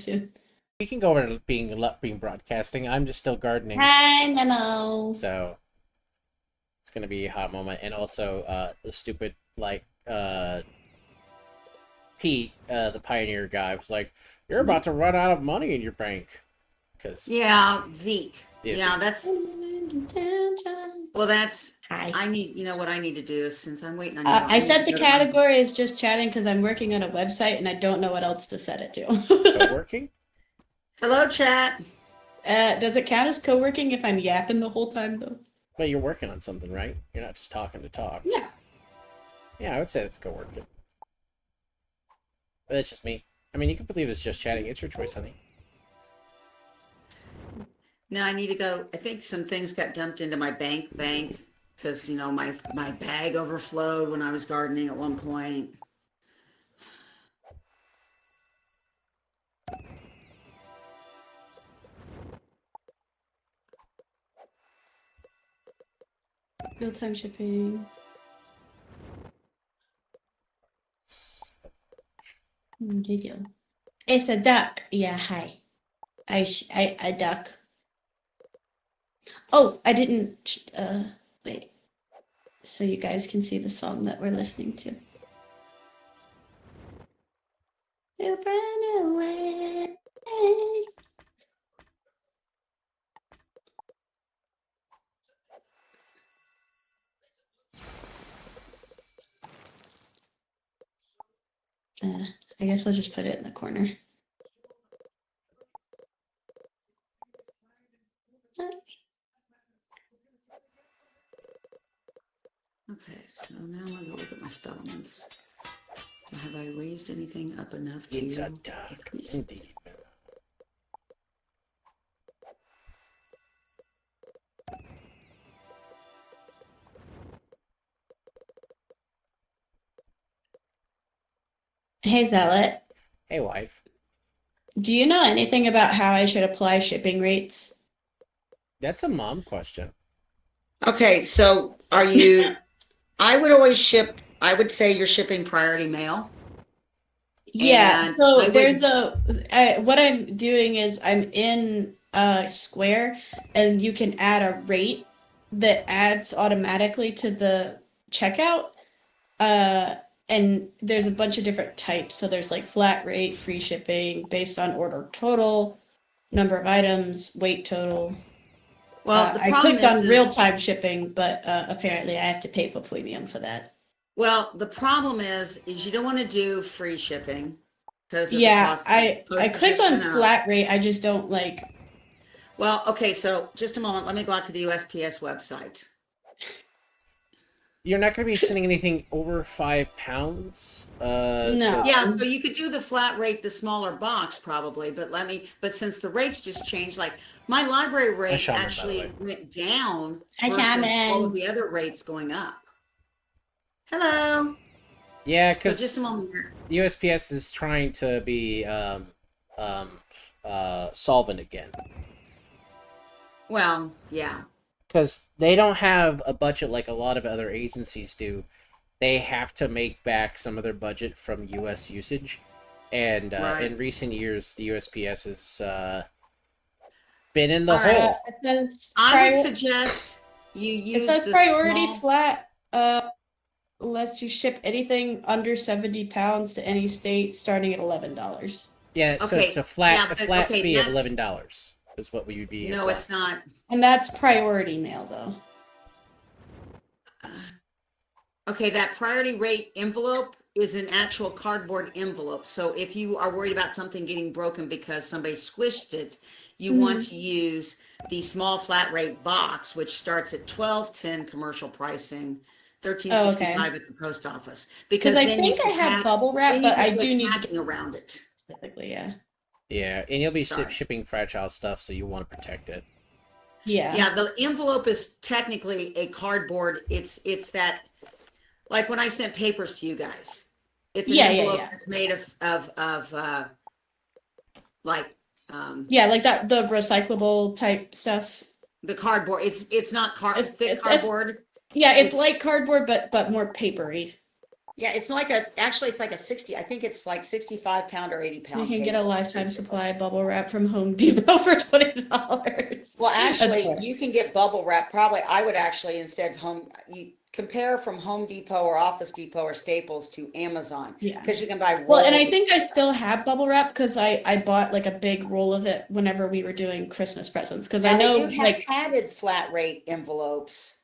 soon. We can go over to being broadcasting. I'm just still gardening, Hi, Nemo. so it's gonna be a hot moment. And also, the stupid Pete, the pioneer guy, was like, "You're about to run out of money in your bank," because Yeah, Zeke. yeah, Yeah, that's well. That's Hi. I need. You know what I need to do is since I'm waiting on you. I need set to the go to my- category as just chatting because I'm working on a website and I don't know what else to set it to. co-working. Hello, chat. Does it count as co-working if I'm yapping the whole time though? But you're working on something, right? You're not just talking to talk. Yeah. Yeah, I would say it's co-working. But that's just me. I mean, you can believe it's just chatting. It's your choice, honey. Now I need to go. I think some things got dumped into my bank because my bag overflowed when I was gardening at one point. Real-time shipping. Video. It's a duck. Yeah, hi. I duck. Oh, I didn't wait. So you guys can see the song that we're listening to. We'll run away. I guess I'll just put it in the corner. Okay, so now I'm gonna look at my spellments. Have I raised anything up enough to It's a duck, increase? indeed. Hey, Zealot. Hey, wife. Do you know anything about how I should apply shipping rates? That's a mom question. Okay, so are you? I would always ship. I would say you're shipping priority mail. Yeah, And so I there's would- what I'm doing is I'm in Square and you can add a rate that adds automatically to the checkout. And there's a bunch of different types. So there's like flat rate, free shipping, based on order total, number of items, weight total. Well, the I problem clicked on is real-time shipping, but apparently I have to pay for premium for that. well, the problem is you don't want to do free shipping because of the Yeah, cost. I Postage clicked is on gonna- flat rate. I just don't like. Well, okay, so just a moment. Let me go out to the USPS website. You're not going to be sending anything over 5 pounds. No. So Yeah, so you could do the flat rate, the smaller box probably, but since the rates just changed, like my library rate Shaman, by the actually way. went down Hi, versus Shaman. all of the other rates going up. Hello. yeah, So just a because moment here. USPS is trying to be solvent again. Well, yeah. Because they don't have a budget like a lot of other agencies do. They have to make back some of their budget from U.S. usage. And Right. in recent years, the USPS has been in the All right. hole. It says I would suggest you it use says the priority small. flat lets you ship anything under 70 pounds to any state starting at $11. Yeah, so Okay, it's a flat yeah, a but- flat okay, fee of that's- $11 is what we would be. No, it's not. And that's priority mail though. Okay, that priority rate envelope is an actual cardboard envelope. So if you are worried about something getting broken because somebody squished it, you want to use the small flat rate box, which starts at $12.10 commercial pricing, $13.65 at the post office. Because I then you think I can have pack- bubble wrap, then you but can I put do need to packing get around it. specifically, yeah. Yeah, and you'll be Sorry. shipping fragile stuff, so you want to protect it. Yeah. Yeah, the envelope is technically a cardboard. It's that, like when I sent papers to you guys, it's an Yeah, envelope yeah. that's made of like Yeah, like that the recyclable type stuff. the cardboard. It's not It's- thick it's- cardboard. Yeah, it's It's- like cardboard but more papery. Yeah, actually it's like a 60, I think it's like 65 pound or 80 You pound can get cake. a lifetime supply of bubble wrap from Home Depot for $20. Well, That's actually, fair. you can get bubble wrap. Probably, I would actually instead of you compare from Home Depot or Office Depot or Staples to Amazon Yeah. because you can buy Well, and rolls I of think I bubble wrap. still have bubble wrap because I bought like a big roll of it whenever we were doing Christmas presents. Because I Now they know do have like padded flat rate envelopes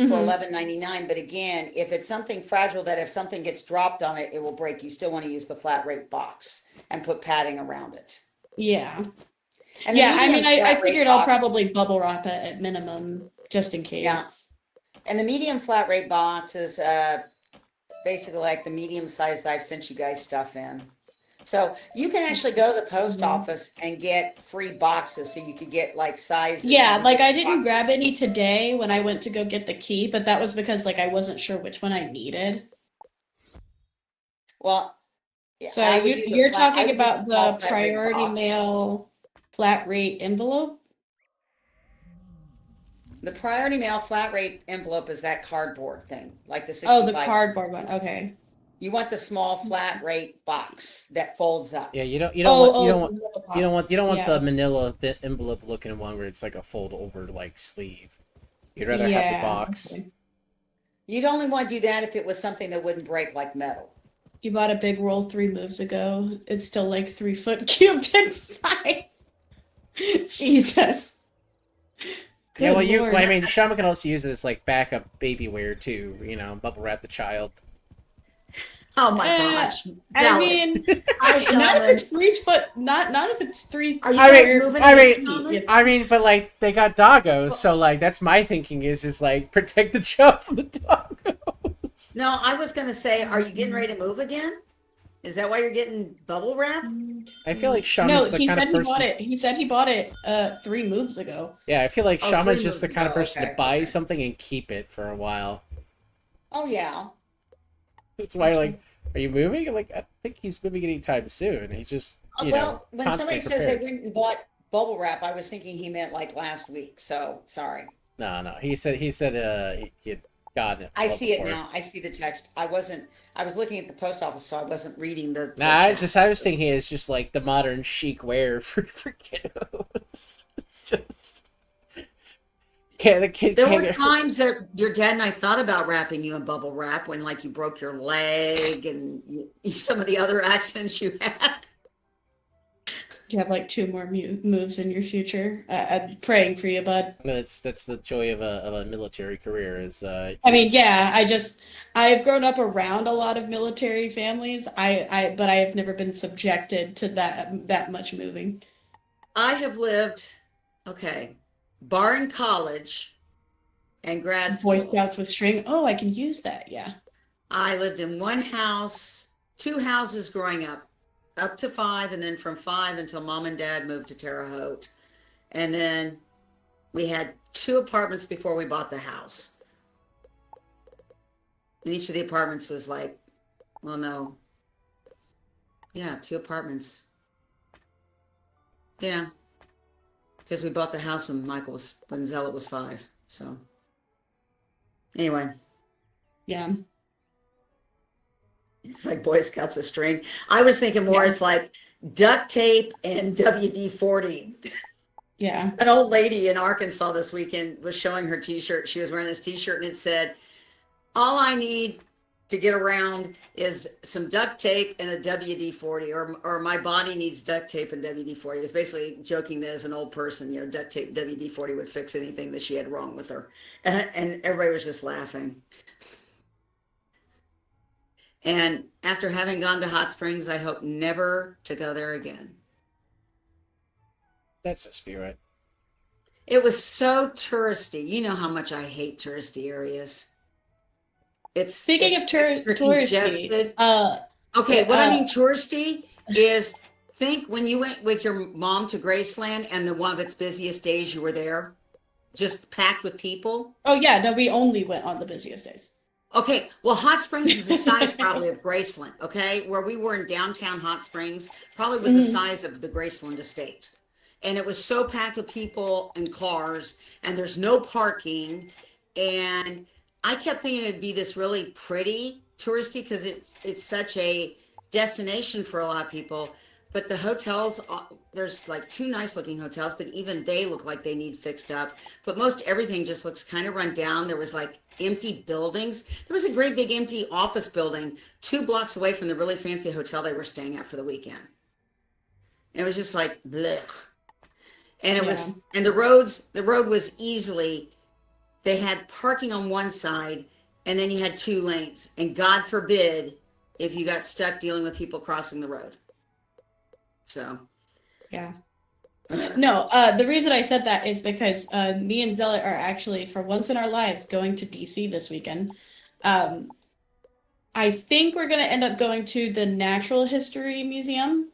for mhm. 11.99, but again, if it's something fragile that if something gets dropped on it, it will break. You still want to use the flat rate box and put padding around it. Yeah. And the Yeah, I mean medium I flat figured rate I'll box, probably bubble wrap it at minimum just in yeah. case. And the medium flat rate box is basically like the medium size I've sent you guys stuff in. So you can actually go to the post office and get free boxes. So you could get like sizes. You Yeah, can like get I didn't boxes. grab any today when I went to go get the key, but that was because like I wasn't sure which one I needed. Well, yeah, So I would do the you're flat. I talking would do the about small the flat rate priority box. mail flat rate envelope? The priority mail flat rate envelope is that cardboard thing, like the Oh, the 65. cardboard one. Okay. You want the small flat rate box that folds up. Yeah, Oh, oh, the you box. don't want the Yeah. manila envelope looking one where it's like a fold over like sleeve. You'd rather have the Yeah. box. Okay. You'd only want to do that if it was something that wouldn't break like metal. You bought a big roll 3 moves ago. It's still like 3 foot cubed in size. Jesus. Yeah, Good well, I Lord. mean, Shaman can also use it as like backup baby wear too. Bubble wrap the child. Oh my Uh, gosh. I Zealot. mean, Hi, not if Shaman. it's 3 foot. Not if it's three. Are you I guys mean, moving I again, mean, Shaman? I mean, but like they got doggos, so like that's my thinking is like protect the child from the doggos. No, I was gonna say, are you getting ready to move again? Is that why you're getting bubble wrap? I feel like No, Shaman's the he kind said of he bought person. it. He said he bought it 3 moves ago. Yeah, I feel like Oh, Shaman's 3 just the moves kind of ago. person to Okay, buy okay. something and keep it for a while. Oh yeah. That's why, like, are you moving? Like, I think he's moving anytime soon. He's just, Well, when constantly somebody says they prepared. went and bought bubble wrap, I was thinking he meant like last week. So sorry. No. He said he had gotten it I well see it before. now. I see the text. I was looking at the post office, so I wasn't reading the Nah, I was chat. thinking it's just like the modern chic wear for kiddos. It's just the kid There can't were get. times that your dad and I thought about wrapping you in bubble wrap when like you broke your leg and some of the other accidents you had. You have like 2 more moves in your future. I'm praying for you, bud. That's the joy of a military career is I mean, yeah, I've grown up around a lot of military families. But I have never been subjected to that much moving. I have lived, okay, barring college and grad Boy school. Scouts with string. Oh, I can use that. Yeah. I lived in one house, 2 houses growing up to 5, and then from 5 until mom and dad moved to Terre Haute. And then we had 2 apartments before we bought the house. And each of the apartments was like, well, no. Yeah, 2 apartments. Yeah. Because we bought the house when Zealot was 5. So anyway, Yeah. it's like Boy Scouts with string. I was thinking more, Yeah. it's like duct tape and WD-40. Yeah. An old lady in Arkansas this weekend was showing her t-shirt. She was wearing this t-shirt and it said, all I need to get around is some duct tape and a WD-40, or my body needs duct tape and WD-40. It was basically joking that as an old person, duct tape, WD-40 would fix anything that she had wrong with her. And everybody was just laughing. And after having gone to Hot Springs, I hope never to go there again. That's the spirit. It was so touristy. You know how much I hate touristy areas. Speaking of extra touristy, congested. Okay, what I mean touristy is think when you went with your mom to Graceland and one of its busiest days you were there, just packed with people. oh yeah, no, we only went on the busiest days. Okay, well, Hot Springs is the size probably of Graceland, okay? Where we were in downtown Hot Springs probably was the size of the Graceland estate. And it was so packed with people and cars, and there's no parking. And I kept thinking it'd be this really pretty touristy because it's such a destination for a lot of people. But the hotels, there's like 2 nice looking hotels, but even they look like they need fixed up. But most everything just looks kind of run down. There was like empty buildings. There was a great big empty office building 2 blocks away from the really fancy hotel they were staying at for the weekend. And it was just like blech. And it was, and the road was easily, they had parking on one side and then you had 2 lanes. And God forbid if you got stuck dealing with people crossing the road. So, Yeah. No, the reason I said that is because me and Zealot are actually, for once in our lives, going to DC this weekend. I think we're going to end up going to the Natural History Museum.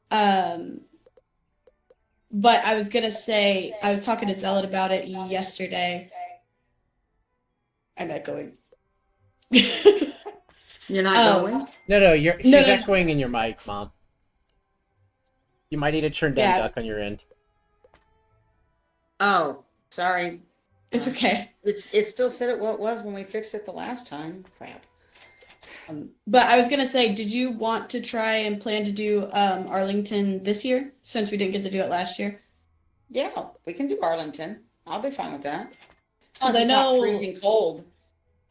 But I was going to say, I was talking to Zealot about it yesterday. I'm not going. you're not going? No, she's No. echoing in your mic, Mom. You might need to turn down duck on your end. Oh, sorry. It's okay. It still said it what it was when we fixed it the last time. Crap. But I was gonna say, did you want to try and plan to do Arlington this year, since we didn't get to do it last year? Yeah, we can do Arlington. I'll be fine with that. Because Since I it's know. not freezing cold.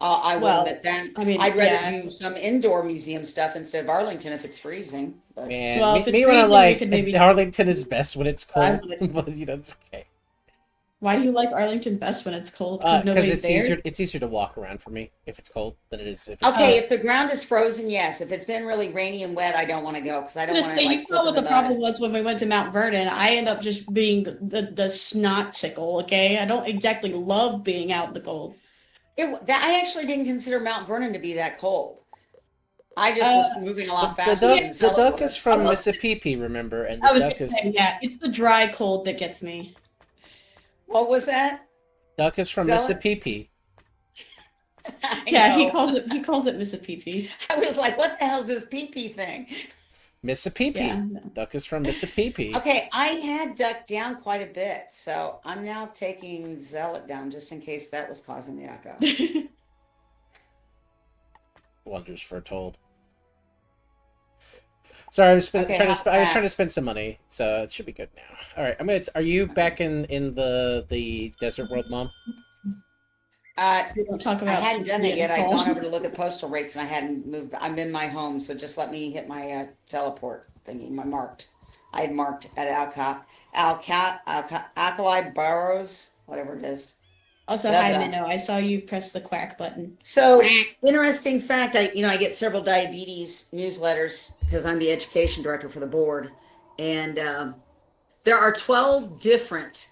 I will Well, admit that. I mean, I'd rather yeah. do some indoor museum stuff instead of Arlington if it's freezing. But Man, Well, if it's me when I'm freezing, we like, could maybe- Arlington is best when it's I cold, would. but it's okay. Why do you like Arlington best when it's cold? Because Because nobody's it's there. easier to walk around for me if it's cold than it is if it's okay, Oh. if the ground is frozen, yes. If it's been really rainy and wet, I don't want to go because I don't I'm want gonna to say, like you slip saw in what the the mud. problem was when we went to Mount Vernon. I end up just being the snot-sickle, okay? I don't exactly love being out in the cold. I actually didn't consider Mount Vernon to be that cold. I just was moving a lot faster than the Zealot duck was. is from Mississippi, remember? And the I was duck gonna is say, yeah, it's the dry cold that gets me. What was that? duck is from Zealot? Mississippi. I Yeah, know. he calls it Mississippi. I was like, what the hell's this pee-pee thing? Mississippi. Yeah. No. Duck is from Mississippi. Okay, I had ducked down quite a bit, so I'm now taking Zealot down just in case that was causing the echo. Wonders foretold. Sorry, I was trying how's trying to that? spend some money, so it should be good now. All right, are you back in the desert world, Mom? We don't talk I about hadn't done it yet. I'd cold. gone over to look at postal rates and I hadn't moved. I'm in my home, so just let me hit my teleport thingy. I had marked at Alkali Burrows, whatever it is. Also, Blah, hi, blah. Minnow. I saw you press the quack button. So interesting fact, I get several diabetes newsletters because I'm the education director for the board, and there are 12 different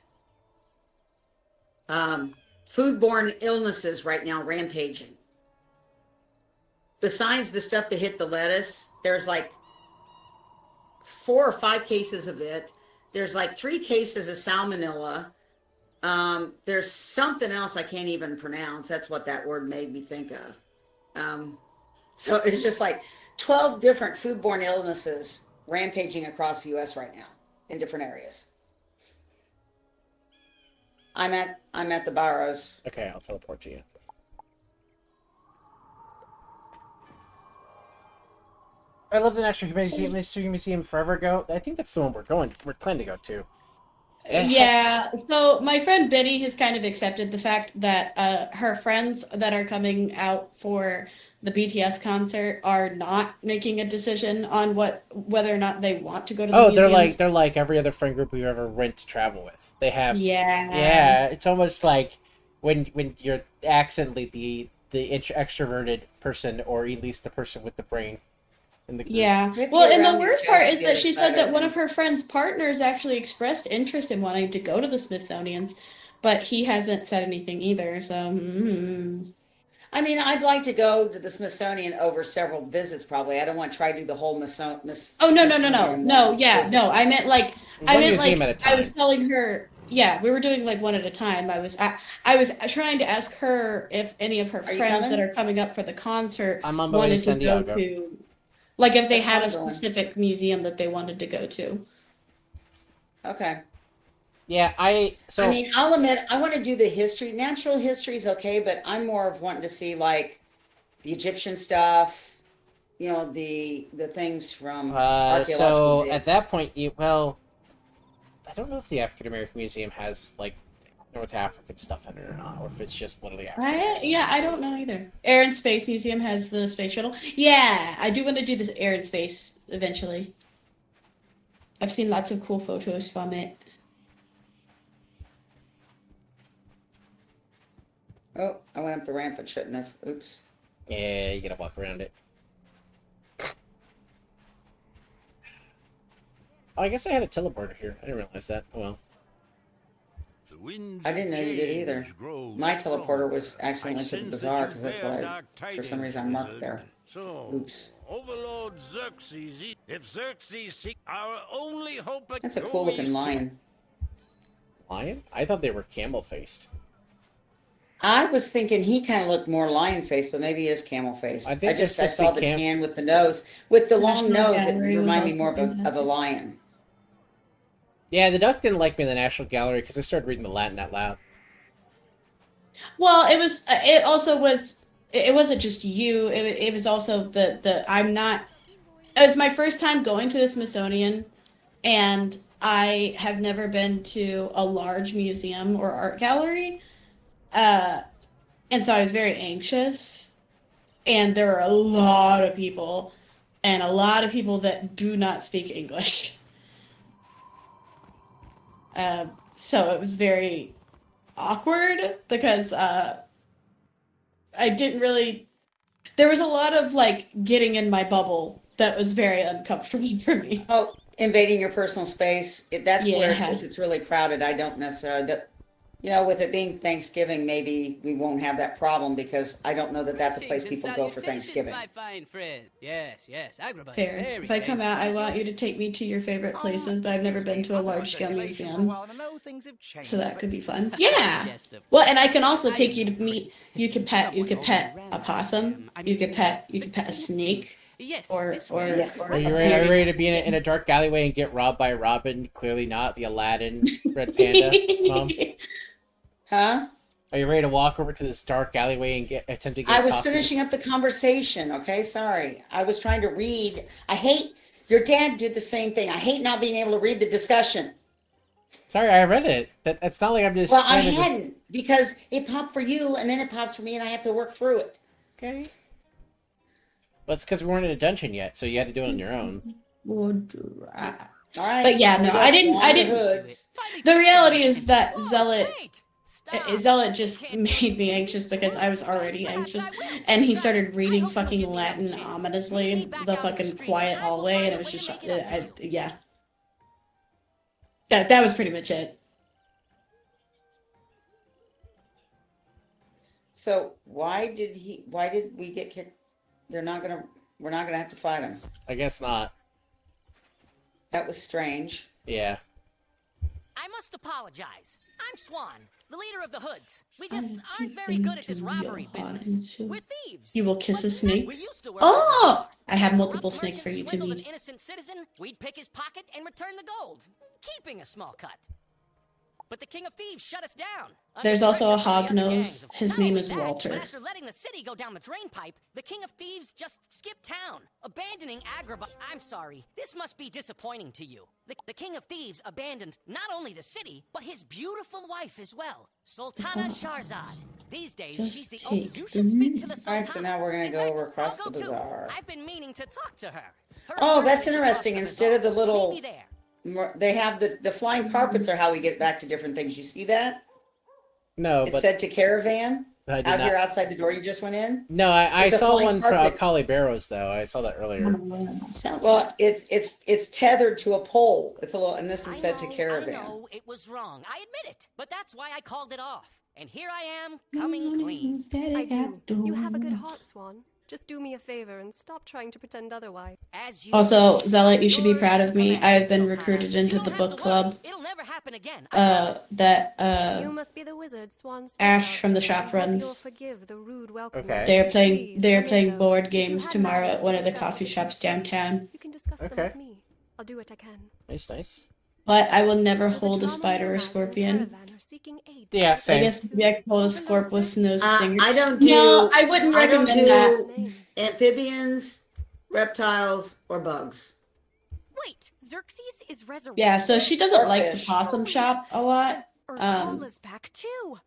foodborne illnesses right now rampaging. Besides the stuff that hit the lettuce, there's like 4 or 5 cases of it. There's like 3 cases of salmonella. There's something else I can't even pronounce. That's what that word made me think of. So it's just like 12 different foodborne illnesses rampaging across the U.S. right now in different areas. I'm at the Barrows. Okay, I'll teleport to you. I love the Natural History Museum forever ago. I think that's the one we're planning to go to. Yeah, so my friend Betty has kind of accepted the fact that her friends that are coming out for the BTS concert are not making a decision on whether or not they want to go to the museums. they're like every other friend group we ever went to travel with. They have Yeah. It's almost like when you're accidentally the extroverted person, or at least the person with the brain in the group. Yeah. Maybe Well, and around the these worst part guys is get that she said excited, that one I of her friend's partners actually expressed interest in wanting to go to the Smithsonian's, but he hasn't said anything either. So, I mean, I'd like to go to the Smithsonian over several visits. Probably, I don't want to try to do the whole Oh, no. Smithsonian No, yeah, visit. no. I meant like museum at a I was time. telling her, yeah, we were doing like one at a time. I was trying to ask her if any of her Are you friends that coming? are coming up for the concert I'm on my way to wanted to San go Diego. to, like if they That's had a where I'm going. specific museum that they wanted to go to. Okay. Yeah, I mean, I'll admit I want to do the history. Natural history is okay, but I'm more of wanting to see like the Egyptian stuff, the things from archaeological So digs. at that point, I don't know if the African American Museum has like North African stuff in it or not, or if it's just literally African. Yeah, I don't know either. Air and Space Museum has the space shuttle. Yeah, I do want to do this Air and Space eventually. I've seen lots of cool photos from it. Oh, I went up the ramp and shouldn't have. Oops. Yeah, you gotta walk around it. Oh, I guess I had a teleporter here. I didn't realize that. Oh well. I didn't know you did either. My teleporter was accidentally to the bazaar because that's what for some reason, I marked there. So, Oops. Overlord Xerxes, if Xerxes seek our only hope. That's a cool looking lion. Lion? I thought they were camel faced. I was thinking he kind of looked more lion faced, but maybe he is camel faced. I think I it's supposed to saw be the cam- tan with the nose, with the long National nose. It Gallery was reminded me also more of a fantastic. lion. Yeah, the duck didn't like me in the National Gallery because I started reading the Latin out loud. Well, it was. It also was. It wasn't just you. It was also the. I'm not. It was my first time going to the Smithsonian, and I have never been to a large museum or art gallery, and so I was very anxious. And there were a lot of people, and a lot of people that do not speak English. So it was very awkward because I didn't really. There was a lot of like getting in my bubble that was very uncomfortable for me. Oh, invading your personal space. That's where Yeah. if it's really crowded, I don't necessarily. With it being Thanksgiving, maybe we won't have that problem because I don't know that that's a place people go for Thanksgiving. My fine friend. Yes, Agrabah is Fair. very If I come out, I thankful. want you to take me to your favorite places, but I've never been to a large-scale museum, so that could be fun. Yeah. Well, and I can also take you to meet. You could pet a possum. You could pet a snake. Yes, Or- this or- way. Yeah. Are you ready to be in a dark alleyway and get robbed by a robin? Clearly not the Aladdin red panda. Mom, Huh? are you ready to walk over to this dark alleyway and attempt to get? I was accosted? finishing up the conversation. Okay, sorry. I was trying to read. I hate your dad did the same thing. I hate not being able to read the discussion. Sorry, I read it. It's not like I'm just. Well, I trying to just- hadn't because it popped for you and then it pops for me and I have to work through it. Okay. But it's because we weren't in a dungeon yet, so you had to do it on your own. All right. But yeah, no, we got I didn't- hoods. The reality is that Zealot Wait, stop. Zealot just made me anxious because I was already anxious, and he started reading fucking Latin ominously in the fucking quiet hallway, and it was just yeah. That was pretty much it. So why did we get kicked? We're not gonna have to fight him. I guess not. That was strange. Yeah. I must apologize. I'm Swan, the leader of the Hoods. We just aren't very good at this robbery business. We're thieves. You will kiss a But snake? we used to work Oh! with I have a multiple corrupt snakes merchant for you to swindled meet. an innocent citizen, we'd pick his pocket and return the gold, keeping a small cut. But the King of Thieves shut us down. under There's also a pressure from the other hognose. gangs. His Not name only is that, Walter. But after letting the city go down the drain pipe, the King of Thieves just skipped town, abandoning Agrabah. I'm sorry, this must be disappointing to you. The King of Thieves abandoned not only the city, but his beautiful wife as well, Sultana Sharzad. These days, Just she's the take you the should speak to the All Sultana. right, so now we're gonna In go fact, over across I'll the go too. bazaar. I've been meaning to talk to her. Her Oh, that's apartment is across interesting. the Instead of the bazaar. little- Meet me there. They have the flying carpets are how we get back to different things. You see that? No, It but said to caravan I did out not. here outside the door you just went in. No, I It's a saw flying one for carpet. Cali Barrows though. I saw that earlier. Well, it's tethered to a pole. It's a little, and this one said to I caravan. know it was wrong. I admit it. But that's why I called it off. And here I am, coming clean. I do. You have a good heart, Swan. Just do me a favor and stop trying to pretend otherwise. As you Also, wish. Zealot, you should be Yours proud to of me. command, I have been Sultana. recruited You into don't the have book to worry. club. It'll never happen again. I promise. That You must be the wizard Swan spoke Ash of. from the I shop hope runs. you'll forgive the rude welcome. Okay. they're playing Please, they're come in, playing though. board If you games had tomorrow matters at to one of the discuss coffee with shops Sultana, downtown. You can discuss them Okay. with me. I'll do what I can. Nice. but I will never So the hold a drama spider or nomads in scorpion. Caravan are seeking aid. Yeah, I same. guess maybe I could hold a scorp with no stinger. I don't No, do I wouldn't I don't recommend that. do amphibians, reptiles, or bugs. Wait, Xerxes is resurrected? Yeah, so she doesn't Or like the fish. possum shop a lot. Urkala's back too.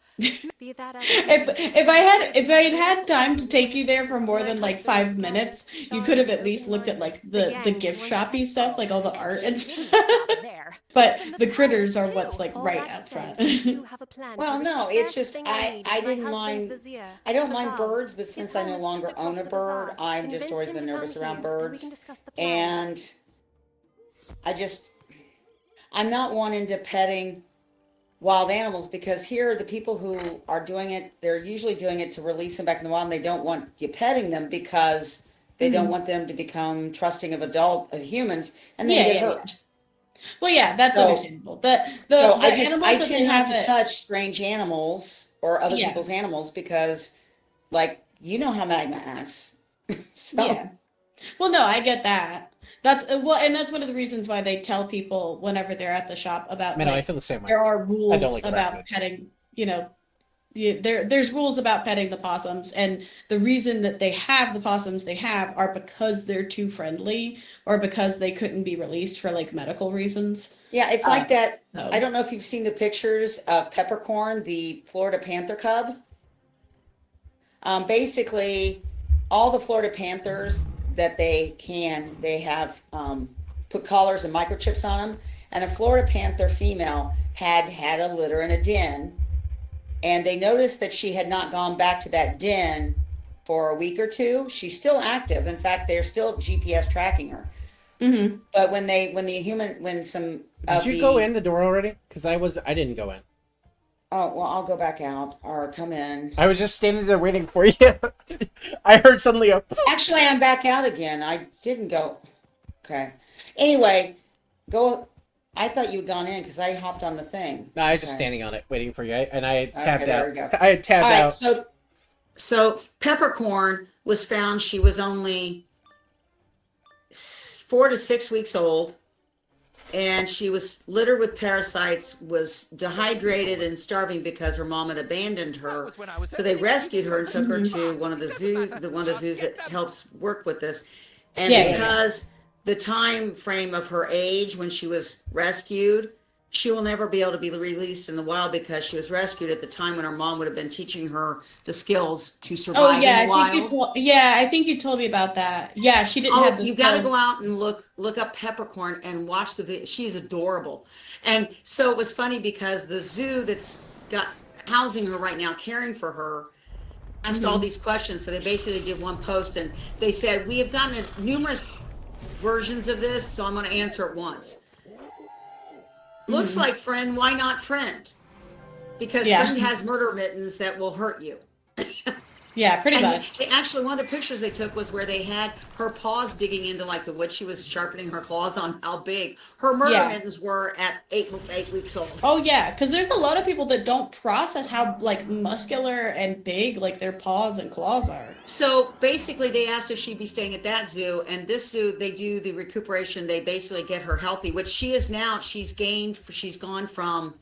Be that as If I had time to take you there for more than like 5 minutes, you could have at least looked at like the gift shoppy stuff, like all the art and stuff. But the critters are what's like right out front. Well, no, it's just I didn't mind. I don't mind birds, but since I no longer own a bird, I've just always been nervous around birds, and I'm not one into petting wild animals, because here the people who are doing it, they're usually doing it to release them back in the wild, and they don't want you petting them because they don't want them to become trusting of humans, and they get hurt. Well, yeah, that's So- understandable. The I animals tend not to touch strange animals or other Yeah. people's animals because, like, you know how magma acts. So Yeah. Well, no, I get that. That's well, and that's one of the reasons why they tell people whenever they're at the shop about Man, I like, feel the same way. there are rules I don't like about arachnids. petting, there's rules about petting the possums, and the reason that they have the possums they have are because they're too friendly or because they couldn't be released for like medical reasons. yeah, it's like that. So I don't know if you've seen the pictures of Peppercorn, the Florida Panther cub. Basically, all the Florida Panthers that they have put collars and microchips on them. And a Florida Panther female had a litter in a den, and they noticed that she had not gone back to that den for a week or two. She's still active. In fact, they're still GPS tracking her. Mhm. But when some Did you go in the door already? Because I didn't go in. Oh, well, I'll go back out or come in. I was just standing there waiting for you. I heard suddenly a. Actually, I'm back out again. I didn't go. Okay. Anyway, go. I thought you had gone in because I hopped on the thing. No, I was just Okay. standing on it waiting for you, and I tabbed there out. we go. I had tabbed All right. out. So Peppercorn was found. She was only 4 to 6 weeks old, and she was littered with parasites, was dehydrated and starving because her mom had abandoned her. So they rescued her and took her to one of the zoos that helps work with this. And because the time frame of her age when she was rescued, she will never be able to be released in the wild because she was rescued at the time when her mom would have been teaching her the skills to survive in the wild. I think you told me about that. Yeah, she didn't have the You got to skills. go out and look up Peppercorn and watch the video. She's adorable. And so it was funny because the zoo that's got housing her right now, caring for her, asked all these questions. So they basically did one post, and they said, we have gotten numerous versions of this, so I'm going to answer it once. Looks like friend, why not friend? Because friend has murder mittens that will hurt you. Yeah, pretty And much. they actually, one of the pictures they took was where they had her paws digging into like the wood she was sharpening her claws on, how big her murder mittens were at 8 weeks old. Oh yeah, because there's a lot of people that don't process how like muscular and big like their paws and claws are. So basically they asked if she'd be staying at that zoo, and this zoo, they do the recuperation. They basically get her healthy, which she is now. She's gone from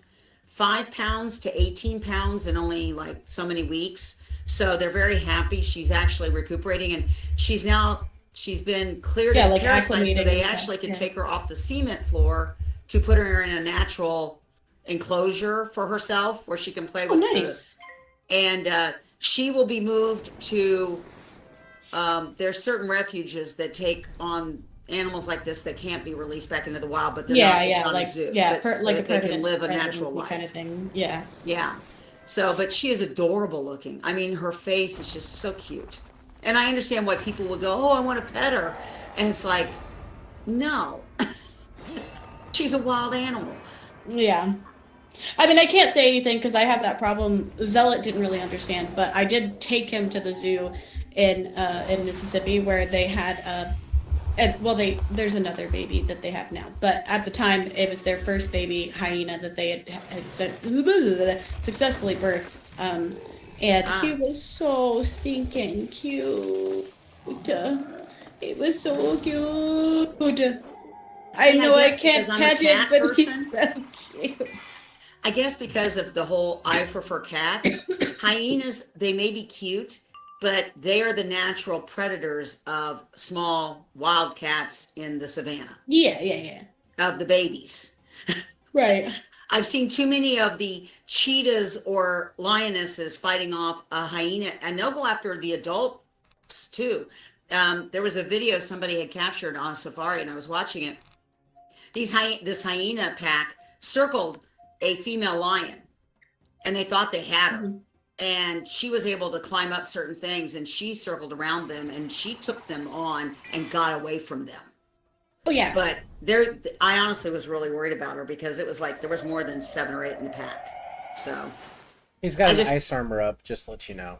5 pounds to 18 pounds in only like so many weeks. So they're very happy. She's actually recuperating, and she's been cleared of like parasites, so acclimating they and actually stuff, can take her off the cement floor to put her in a natural enclosure for herself where she can play with nice. And she will be moved to there's certain refuges that take on animals like this that can't be released back into the wild, but they're not a zoo. So like that they can live a natural life kind of thing. Yeah. Yeah. So, but she is adorable looking. I mean, her face is just so cute. And I understand why people would go, oh, I want to pet her. And it's like, no. She's a wild animal. Yeah. I mean, I can't say anything because I have that problem. Zealot didn't really understand, but I did take him to the zoo in Mississippi where they had there's another baby that they have now, but at the time it was their first baby hyena that they had successfully birthed, and he was so stinking cute. It was so cute. I See, know I guess can't because I'm pet a him, cat but he's person. so cute. I guess because of the whole I prefer cats. Hyenas, they may be cute, but they are the natural predators of small wild cats in the savannah, Yeah, yeah, yeah. of the babies. Right. I've seen too many of the cheetahs or lionesses fighting off a hyena, and they'll go after the adults too. There was a video somebody had captured on safari, and I was watching it. This hyena pack circled a female lion, and they thought they had her. Mhm. And she was able to climb up certain things, and she circled around them, and she took them on and got away from them. Oh yeah. But there, I honestly was really worried about her because it was like there was more than 7 or 8 in the pack. So He's got I an just- ice armor up, just to let you know.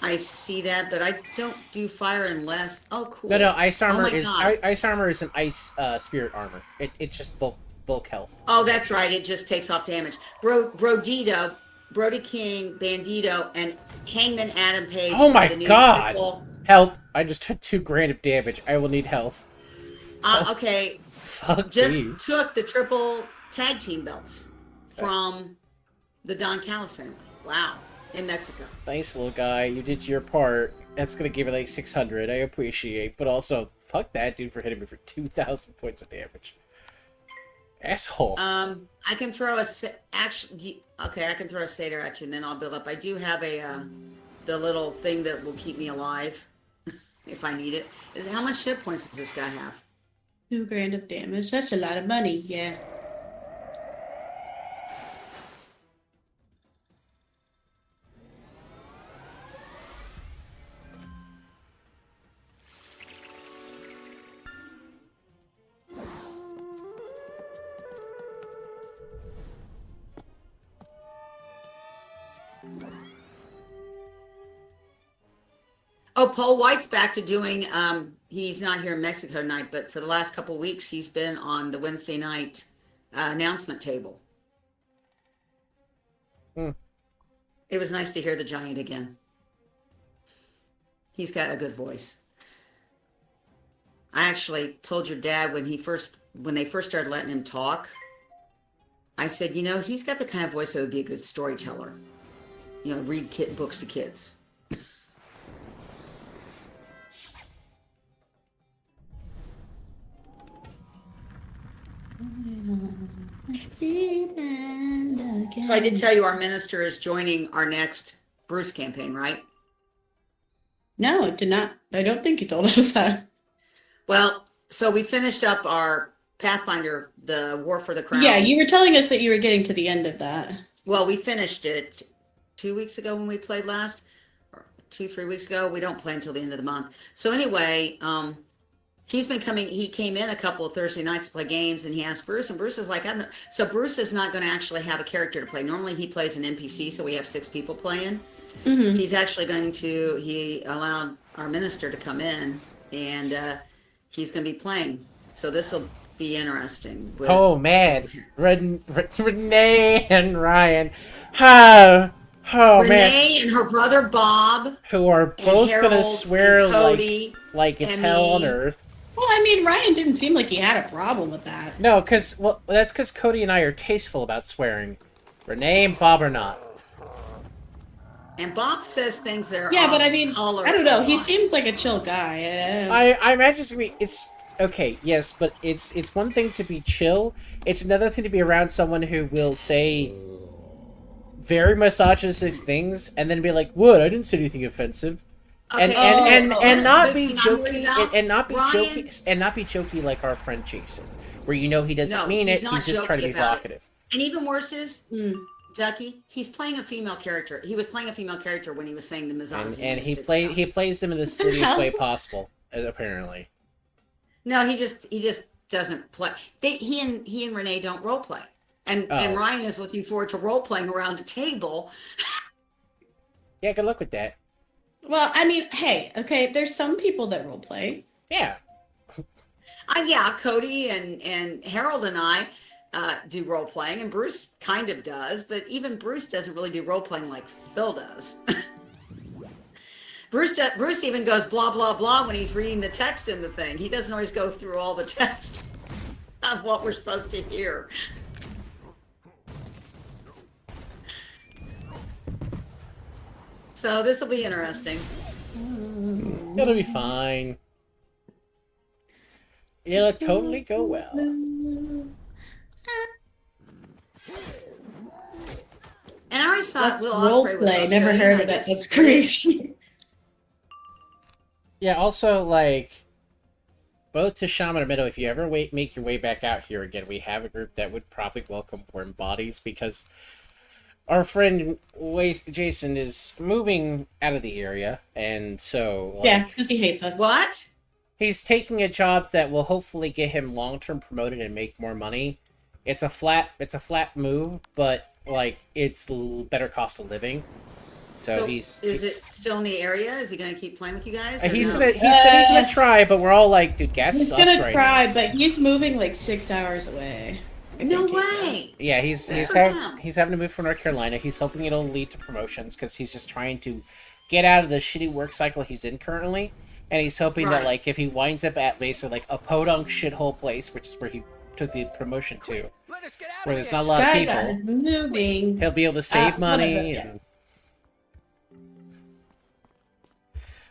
I see that, but I don't do fire unless. Oh, cool. No, ice armor my is God. ice armor is an ice spirit armor. It's just bulk health. Oh, that's right. It just takes off damage. Brodito, Brody King, Bandito, and Hangman Adam Page. Oh my the new God! triple- Help! I just took 2 grand of damage. I will need health. Okay, Fuck just me. took the triple tag team belts from the Don Callis family. Wow, in Mexico. Nice little guy. You did your part. That's gonna give it like 600. I appreciate, but also fuck that dude for hitting me for 2,000 points of damage. Asshole. I can throw a actually. Okay, I can throw a satyr at you, and then I'll build up. I do have a the little thing that will keep me alive if I need it. Is how much hit points does this guy have? 2 grand of damage. That's a lot of money. Yeah. Oh, Paul White's back to doing. He's not here in Mexico tonight, but for the last couple of weeks, he's been on the Wednesday night announcement table. Hmm. It was nice to hear the giant again. He's got a good voice. I actually told your dad when they first started letting him talk. I said, you know, he's got the kind of voice that would be a good storyteller. You know, read books to kids. So I did tell you our minister is joining our next Bruce campaign, right? No, it did not. I don't think you told us that. Well, so we finished up our Pathfinder, the War for the Crown. Yeah, you were telling us that you were getting to the end of that. Well, we finished it 2 weeks ago when we played last, or 2-3 weeks ago. We don't play until the end of the month. So anyway, he's been coming. He came in a couple of Thursday nights to play games, and he asked Bruce, and Bruce is like, "I'm not." So Bruce is not going to actually have a character to play. Normally, he plays an NPC, so we have 6 people playing. Mm-hmm. He's actually going to. He allowed our minister to come in, and he's going to be playing. So this will be interesting. Oh man, Renee and Ryan. Oh man. Renee and her brother Bob, Who are and both Harold gonna swear and Cody like it's and hell on me. earth. Well, I mean, Ryan didn't seem like he had a problem with that. No, that's because Cody and I are tasteful about swearing. Renee and Bob are not. And Bob says things that are Yeah, but off I mean, color I don't know. a He lot. seems like a chill guy. I imagine to me it's okay, yes, but it's one thing to be chill. It's another thing to be around someone who will say very misogynistic things and then be like, "What? I didn't say anything offensive." And Okay. and Here's not the be big thing I'm worried jokey about. and not be Ryan- jokey and not be jokey like our friend Jason, where you know he doesn't No, mean he's it. not He's just trying to jokey be about it. evocative. And even worse is, Mm. Ducky, he's playing a female character. He was playing a female character when he was saying the misogynistic And he stuff. plays them in the sluttiest way possible, apparently. No, he just doesn't play. He and Renee don't role play. And Oh. Ryan is looking forward to role playing around a table. Yeah, good luck with that. Well, I mean, hey, okay, there's some people that role play. Yeah. Yeah, Cody and Harold and I do role playing, and Bruce kind of does, but even Bruce doesn't really do role playing like Phil does. Bruce even goes blah blah blah when he's reading the text in the thing. He doesn't always go through all the text. of what we're supposed to hear. So this will be interesting. It'll be fine. It'll totally go well. And I already saw Will Ospreay was Roleplay. Australian. Never heard I of that. guess That's it's great. crazy. Yeah, also, like, both to Shaman and Middle, if you ever make your way back out here again, we have a group that would probably welcome warm bodies, because our friend Jason is moving out of the area, and so, like, Yeah, because he hates us. What? he's taking a job that will hopefully get him long-term promoted and make more money. It's a flat move, but, like, it's better cost of living. So Is it still in the area? Is he going to keep playing with you guys? he no? said he's gonna try, but we're all like, dude, gas He's sucks gonna right try, now. but he's moving like 6 hours away. No way. Yeah, he's having to move from North Carolina. He's hoping it'll lead to promotions because he's just trying to get out of the shitty work cycle he's in currently, and he's hoping that, like, if he winds up at basically like a podunk shithole place, which is where he took the promotion to, where there's not a lot of people, Moving. he'll be able to save money. whatever, yeah. And...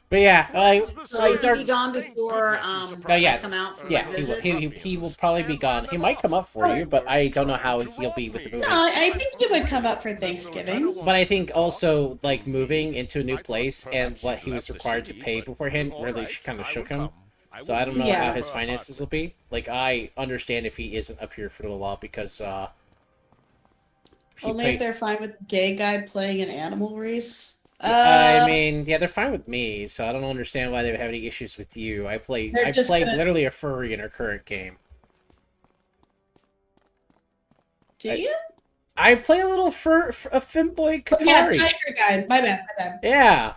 But yeah, So he'll be gone before I come out for yeah, a visit? he will probably be gone. He might come up for you, but I don't know how he'll be with the moving. No, I think he would come up for Thanksgiving. But I think also, like, moving into a new place and what he was required to pay beforehand really kind of shook him. So I don't know Yeah. how his finances will be. Like, I understand if he isn't up here for a little while because Only if they're fine with gay guy playing an animal race. I mean, yeah, they're fine with me, so I don't understand why they would have any issues with you. I play literally a furry in our current game. Do you? I play a little a femboy Katari. Yeah, tiger guy. My bad. Yeah.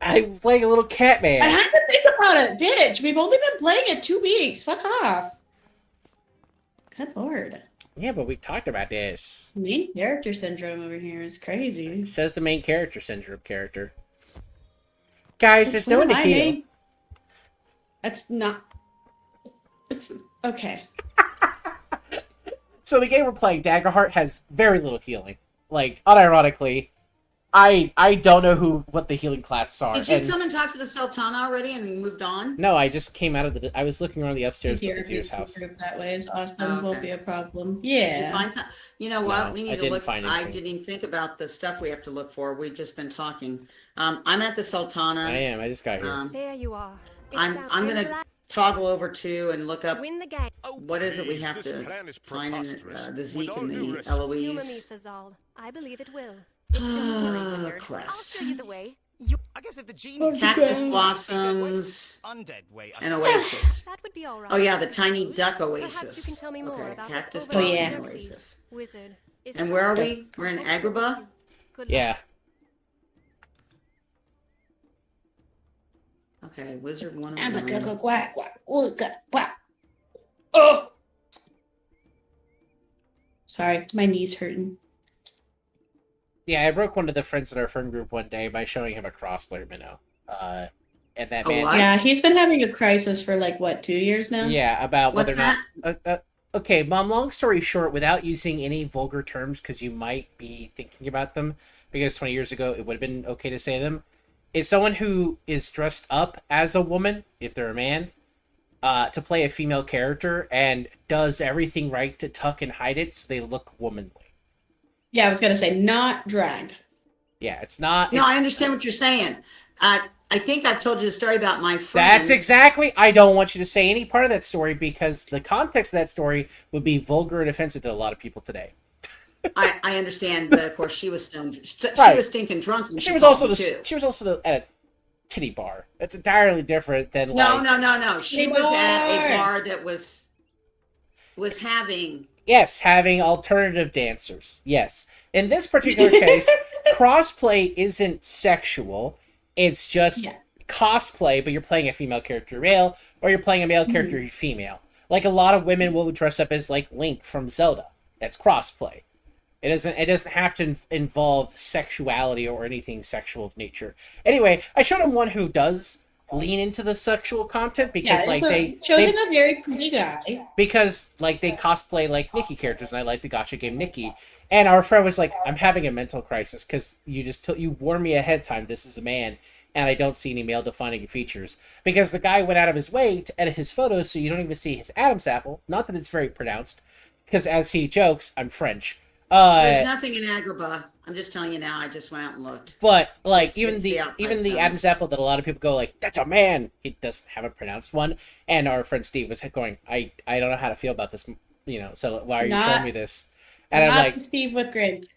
I play a little cat man. I had to think about it, bitch. We've only been playing it 2 weeks. Fuck off. Good lord. Yeah, but we talked about this. Main character syndrome over here is crazy. Says the main character syndrome character. Guys, there's no one to What am I heal. made? That's not. It's okay. So the game we're playing, Daggerheart, has very little healing. Like, unironically, I don't know what the healing classes are. Did you come and talk to the Sultana already and moved on? No, I just came out of I was looking around the upstairs of the Vizier's house. That way is awesome. Oh, okay. Won't be a problem. Did Yeah. you find some? You know what? No, we I need to didn't look. find I anything. didn't even think about the stuff we have to look for. We've just been talking. I'm at the Sultana. I am. I just got here. There you are. I'm gonna toggle over to and look up Win the game. what is it we have This to plan is find in preposterous. the Zeke With all and due the respect. Humor me, Eloise. Fazal. I believe it will. Don't worry, wizard. Quest. I'll show you the way. I guess if the genie's Cactus blossoms undead way, and oasis. That would be all right. Oh yeah, the tiny Suppose. duck Perhaps oasis. you can tell me more Okay, about cactus this Oh, blossom yeah. and Xerxes. oasis. Wizard. Is And where are done. we? We're in Agrabah. Good luck. Yeah. Okay, wizard I'm a 101. quack quack. Quack. Oh. Sorry, my knee's hurting. Yeah, I broke one of the friends in our friend group one day by showing him a crossplayer minnow. And that Oh, man... what? Yeah, he's been having a crisis for like what, 2 years now? Yeah, about whether What's or not... okay, Mom, long story short, without using any vulgar terms, because you might be thinking about them, because 20 years ago it would have been okay to say them, is someone who is dressed up as a woman, if they're a man, to play a female character, and does everything right to tuck and hide it so they look womanly. Yeah, I was gonna say not drag. Yeah, it's not... No, it's, I understand what you're saying. I think I've told you the story about my friend. That's exactly... I don't want you to say any part of that story, because the context of that story would be vulgar and offensive to a lot of people today. I understand, but of course she was stoned. She Right. was stinking drunk. When She was called also me, too. at a titty bar. That's entirely different than No, like... no. She Titty was at a bar. bar that was having. Yes, having alternative dancers. Yes. In this particular case, crossplay isn't sexual. It's just cosplay, but you're playing a female character male, or you're playing a male character female. Like a lot of women will dress up as like Link from Zelda. That's crossplay. It doesn't have to involve sexuality or anything sexual of nature. Anyway, I showed him one who does lean into the sexual content Yeah, because like showed they him a very pretty guy. because like they cosplay like Nikki characters, and I like the gacha game Nikki. And our friend was like, "I'm having a mental crisis because you warned me ahead of time. This is a man, and I don't see any male defining features because the guy went out of his way to edit his photos so you don't even see his Adam's apple. Not that it's very pronounced, because as he jokes, I'm French. There's nothing in Agrabah. I'm just telling you now. I just went out and looked. But like It's the outside even the tones. Adam's apple that a lot of people go like, that's a man. He doesn't have a pronounced one. And our friend Steve was going, I don't know how to feel about this. So why are you showing me this? And I'm like, Steve with grandkids.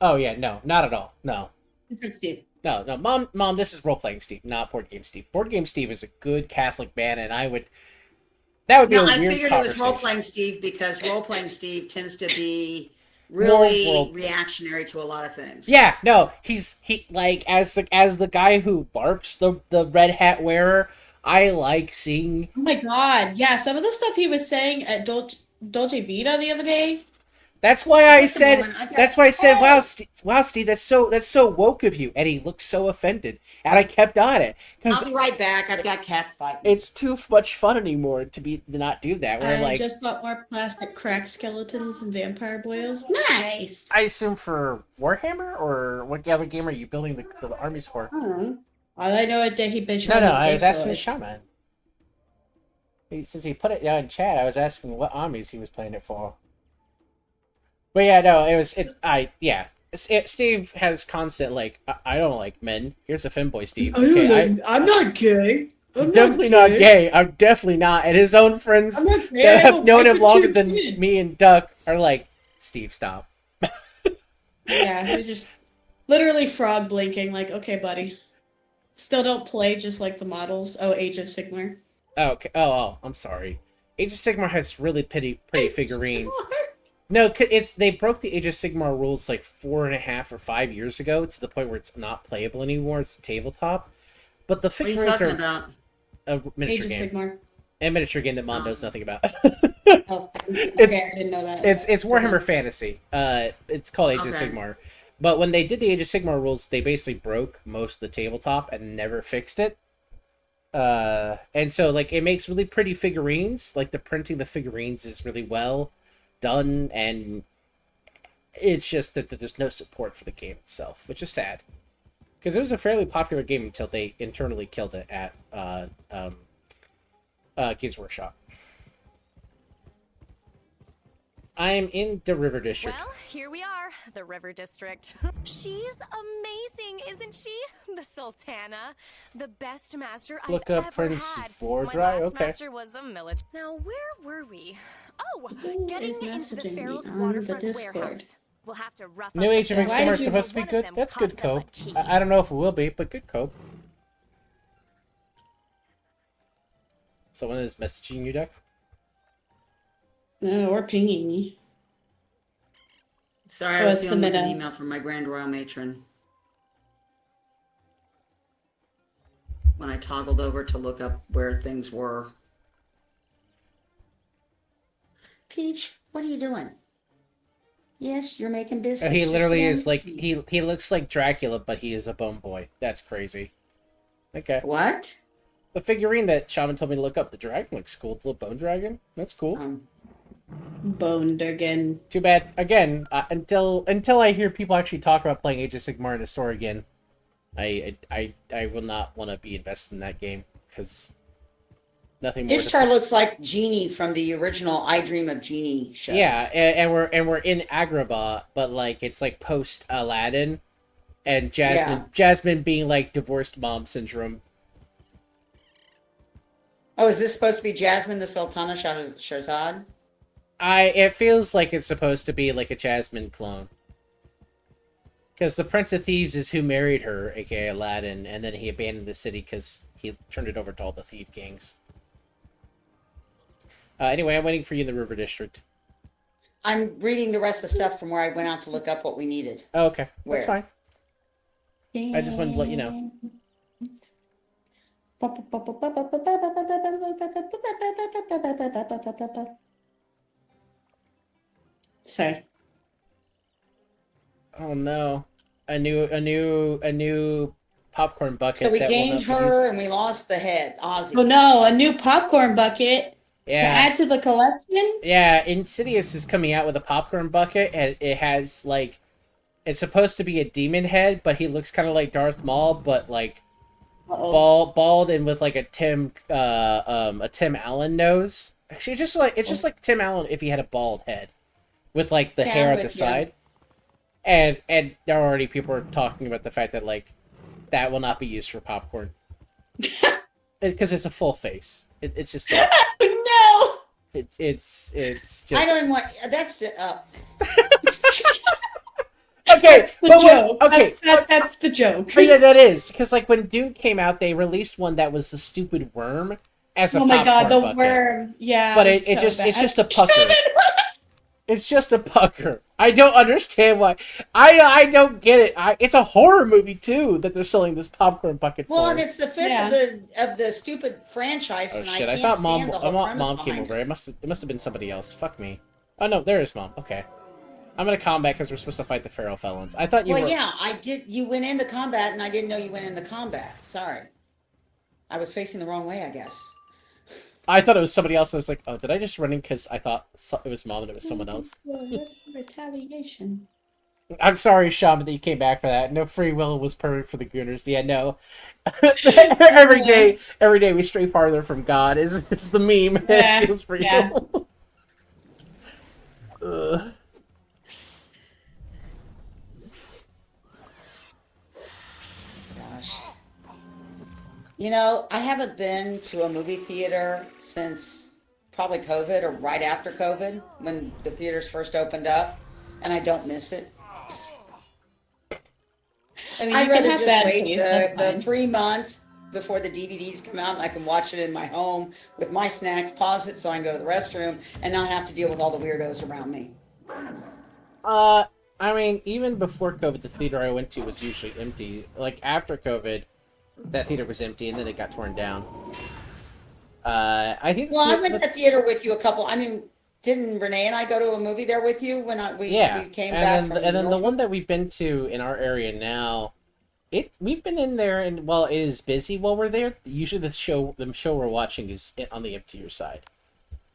oh yeah, no, not at all. No. Different Steve. No, mom, this is role playing Steve, not board game Steve. Board game Steve is a good Catholic man, and that would be a I weird figured it was conversation. role playing Steve because role playing Steve tends to be really reactionary to a lot of things. Yeah, no, he like as the guy who LARPs the red hat wearer. I like seeing. Oh my god, yeah, some of the stuff he was saying at Dolce Vita the other day. That's why I said. That's why I said, "Wow, Steve, that's so woke of you." And he looked so offended, and I kept on it I'll be right back. I've got cats fighting. It's too much fun anymore to not do that. I just bought more plastic crack skeletons and vampire boils. Nice. I assume for Warhammer, or what other game are you building the armies for? All I know is that he bitched. No, I was asking Shaman. Since he put it down in chat, I was asking what armies he was playing it for. But yeah, no, Steve has constant like, I don't like men. Here's a femboy, Steve. Okay, I'm not gay. I'm definitely not gay. I'm definitely not. And his own friends that have known him longer than me and Duck are like, Steve, stop. Yeah, he just literally frog blinking like, okay, buddy. Still don't play just like the models. Oh, Age of Sigmar. Oh, okay. Oh, I'm sorry. Age of Sigmar has really pretty figurines. No, they broke the Age of Sigmar rules like 4.5 or 5 years ago to the point where it's not playable anymore. It's a tabletop, but the figurines are about a miniature Age game, of Sigmar. A miniature game that Mom knows nothing about. Oh, okay, I didn't know that. It's Warhammer Fantasy. It's called Age of Sigmar, but when they did the Age of Sigmar rules, they basically broke most of the tabletop and never fixed it. And so like it makes really pretty figurines. Like the printing the figurines is really well done, and it's just that there's no support for the game itself, which is sad because it was a fairly popular game until they internally killed it at Games Workshop. I'm in the River District. Well, here we are, the River District. She's amazing, isn't she? The Sultana, the best master Look I've up ever Prince had. Vordry. My last Okay. master was a military. Now, where were we? Oh, getting is into the messaging me Pharaoh's on waterfront the Discord? warehouse. We'll have to rough New up Age of the Sigmar Pharaohs. is supposed to be One of good. them That's good coughs up a cope. key. I don't know if it will be, but good cope. Someone is messaging you, Duck? No, or pinging me. Sorry, I was it's dealing the with an meta. email from my Grand Royal Matron. When I toggled over to look up where things were. Peach, what are you doing? Yes, you're making biscuits. He Just literally sit is down like next to me. he looks like Dracula, but he is a bone boy. That's crazy. Okay. What? The figurine that Shaman told me to look up, the dragon looks cool. The little bone dragon. That's cool. Boned again. Too bad. Again, until I hear people actually talk about playing Age of Sigmar in a store again, I will not want to be invested in that game because nothing more. Ishtar looks like Genie from the original I Dream of Genie shows. Yeah, and we're in Agrabah, but like it's like post Aladdin, and Jasmine being like divorced mom syndrome. Oh, is this supposed to be Jasmine the Sultana Shahrazad? It feels like it's supposed to be like a Jasmine clone. Because the Prince of Thieves is who married her, aka Aladdin, and then he abandoned the city because he turned it over to all the thief gangs. Anyway, I'm waiting for you in the River District. I'm reading the rest of the stuff from where I went out to look up what we needed. Oh, okay. Where? That's fine. I just wanted to let you know. Sorry. Oh no. A new popcorn bucket. So we that will gained not be her used. and we lost the head, Ozzy. Oh no, a new popcorn bucket to Yeah, add to the collection? yeah. Insidious is coming out with a popcorn bucket, and it has like it's supposed to be a demon head, but he looks kind of like Darth Maul, but like Uh-oh. bald and with like a Tim Allen nose. Actually, it's just like Tim Allen if he had a bald head with like the Yeah, hair I'm at the with you. side. And there are already people are talking about the fact that like that will not be used for popcorn because it's a full face. It's just like, No! it's just I don't even want. That's okay. The But joke. okay, That's the joke. but yeah, that is because like when Dune came out, they released one that was the stupid worm as a Oh my god, popcorn the bucket. worm. Yeah. But it's so it's bad. just a pucker. It's just a pucker. I don't understand why. I don't get it. It's a horror movie too that they're selling this popcorn bucket well, for. and it's the fifth Yeah. of the stupid franchise, Oh and shit! I I can't thought stand the whole premise mom came behind over. It must have been somebody else. Fuck me. Oh no, there is mom. Okay, I'm gonna combat because we're supposed to fight the feral felons. I thought you Well, were. yeah, I did. You went into combat, and I didn't know you went into combat. Sorry, I was facing the wrong way, I guess. I thought it was somebody else. I was like, oh, did I just run in because I thought it was mom and it was someone else? Retaliation. I'm sorry, Shaman, that you came back for that. No free will was perfect for the Gooners. Yeah, no. every day we stray farther from God is the meme. Yeah, It feels real. yeah. Ugh. Gosh. You know, I haven't been to a movie theater since probably COVID or right after COVID when the theaters first opened up, and I don't miss it. I mean, I'd you can rather have just bad wait taste, that's the fine. 3 months before the DVDs come out and I can watch it in my home with my snacks, pause it so I can go to the restroom and not have to deal with all the weirdos around me. I mean, even before COVID, the theater I went to was usually empty. Like, after COVID, that theater was empty, and then it got torn down. I think... Well, I went to the theater with you a couple, I mean, didn't Renee and I go to a movie there with you when we came back from and then the Norfolk? one that we've been to in our area now, we've been in there, and while it is busy while we're there, usually the show we're watching is on the emptier side.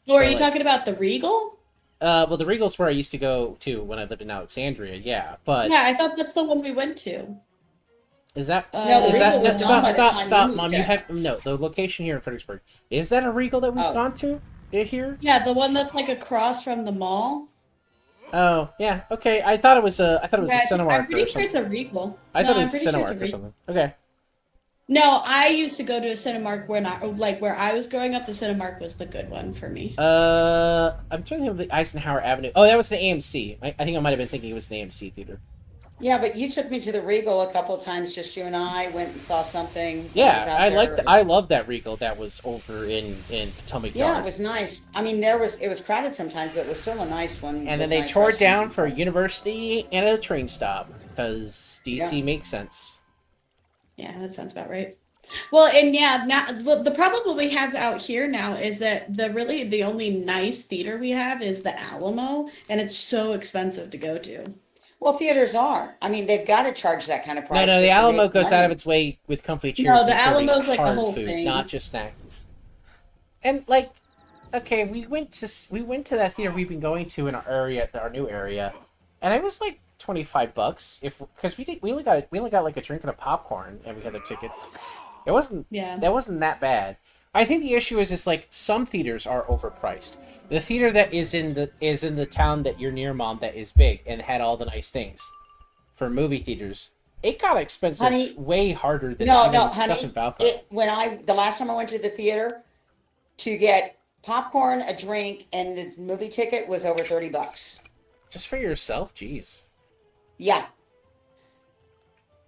Or are So, you like- talking about the Regal? Well, the Regal's where I used to go to when I lived in Alexandria, yeah, but... Yeah, I thought that's the one we went to. Is that... No, the is Regal that... was gone by the time Stop, you Mom, moved you there. have... No, the location here in Fredericksburg. Is that a Regal that we've Oh. gone to? Here? Yeah, the one that's like across from the mall. Oh, yeah, okay. I thought it was a Yeah, Cinemark I'm or pretty sure something. it's a Regal. I thought No, it I'm was a pretty sure it's Cinemark or Regal. something. Okay. No, I used to go to a Cinemark where where I was growing up. The Cinemark was the good one for me. I'm trying to think of the Eisenhower Avenue. Oh, that was an AMC. I think I might have been thinking it was an AMC theater. Yeah, but you took me to the Regal a couple of times, just you and I went and saw something. when was Yeah, out I there. liked. I love that Regal that was over in Potomac Yeah, Yard. it was nice. I mean, it was crowded sometimes, but it was still a nice one. And with then they nice tore it down restaurants for a and stuff. university and a train stop because DC Yeah. makes sense. Yeah, that sounds about right. Well, and yeah, now the problem we have out here now is that the only nice theater we have is the Alamo, and it's so expensive to go to. Well, theaters are. I mean, they've got to charge that kind of price. No, the just to Alamo make goes out money. of its way with comfy chairs. No, the and serving Alamo's like the hard whole food, thing. not just snacks. And like, okay, we went to that theater we've been going to in our area, our new area, and it was like $25 because we only got like a drink and a popcorn and we had the tickets. It wasn't that wasn't that bad. I think the issue is like some theaters are overpriced. The theater that is in the town that you're near, Mom, that is big and had all the nice things for movie theaters. It got expensive, Honey, way harder than No, even no, stuff honey. in Valpo. The last time I went to the theater to get popcorn, a drink, and the movie ticket was over $30. Just for yourself, jeez. Yeah.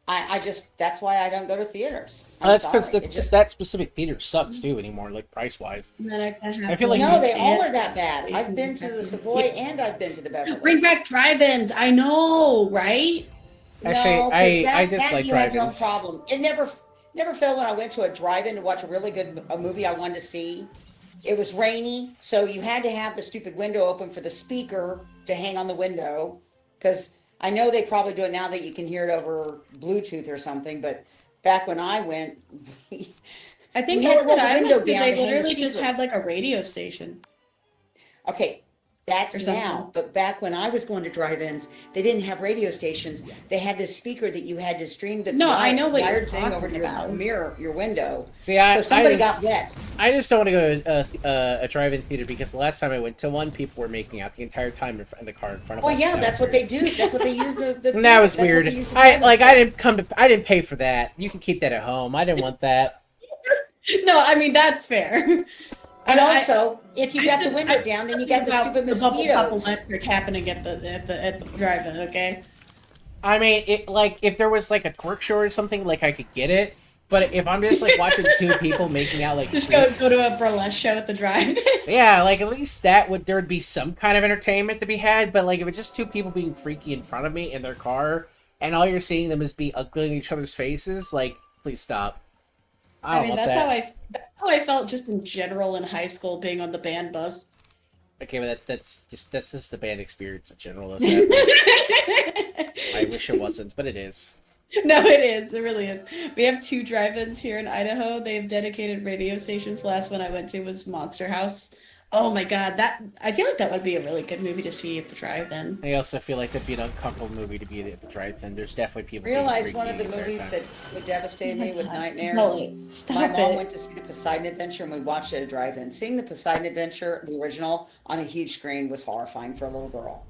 I just that's why I don't go to theaters. I'm That's because sorry. It just that specific theater sucks too anymore, like price wise. And then I I feel like no, you- they all are that bad. I've been to the Savoy and I've been to the Beverly. Bring back drive-ins. I know, right? Actually, No, 'cause I that dislike you have your own drive-ins. problem. It never failed when I went to a drive-in to watch a movie I wanted to see. It was rainy, so you had to have the stupid window open for the speaker to hang on the window. Because I know they probably do it now that you can hear it over Bluetooth or something, but back when I went, we, I think we the had to one roll that the I window went to, down to they hang the literally just speaker. had like a radio station. Okay, Or that's something. now. But back when I was going to drive-ins, they didn't have radio stations. They had this speaker that you had to stream the No, I know what you're wired thing over to talking your about. mirror, your window. See, So if somebody got wet. I just don't want to go to a drive-in theater because the last time I went to one, people were making out the entire time in the car in front of Well, us. yeah, and that's was what weird. they do. That's what they use the And that was that's what they weird. use the drive-in for. I didn't pay for that. You can keep that at home. I didn't want that. No, I mean that's fair. And I- also, if you got the window I- down, then you got the about stupid the bubble pop mosquitoes. electric happening at the drive-in. Okay. I mean, if there was like a twerk show or something, like I could get it. But if I'm just like watching two people making out like Just freaks, go to a burlesque show at the drive-in. yeah, like at least there would be some kind of entertainment to be had. But like if it's just two people being freaky in front of me in their car, and all you're seeing them is be ugly in each other's faces, like please stop. I don't I mean, want that's that. how I felt just in general in high school, being on the band bus. Okay, but that's just the band experience in general. I wish it wasn't, but it is. No, it is. It really is. We have 2 drive-ins here in Idaho. They have dedicated radio stations. Last one I went to was Monster House. Oh my god, I feel like that would be a really good movie to see at the drive-in. I also feel like that'd be an uncomfortable movie to be at the drive-in. There's definitely people. being Realize freaky one of the entire movies time. that so devastated me with nightmares. Molly, stop My mom it. went to see the Poseidon Adventure and we watched it at a drive-in. Seeing the Poseidon Adventure, the original, on a huge screen was horrifying for a little girl.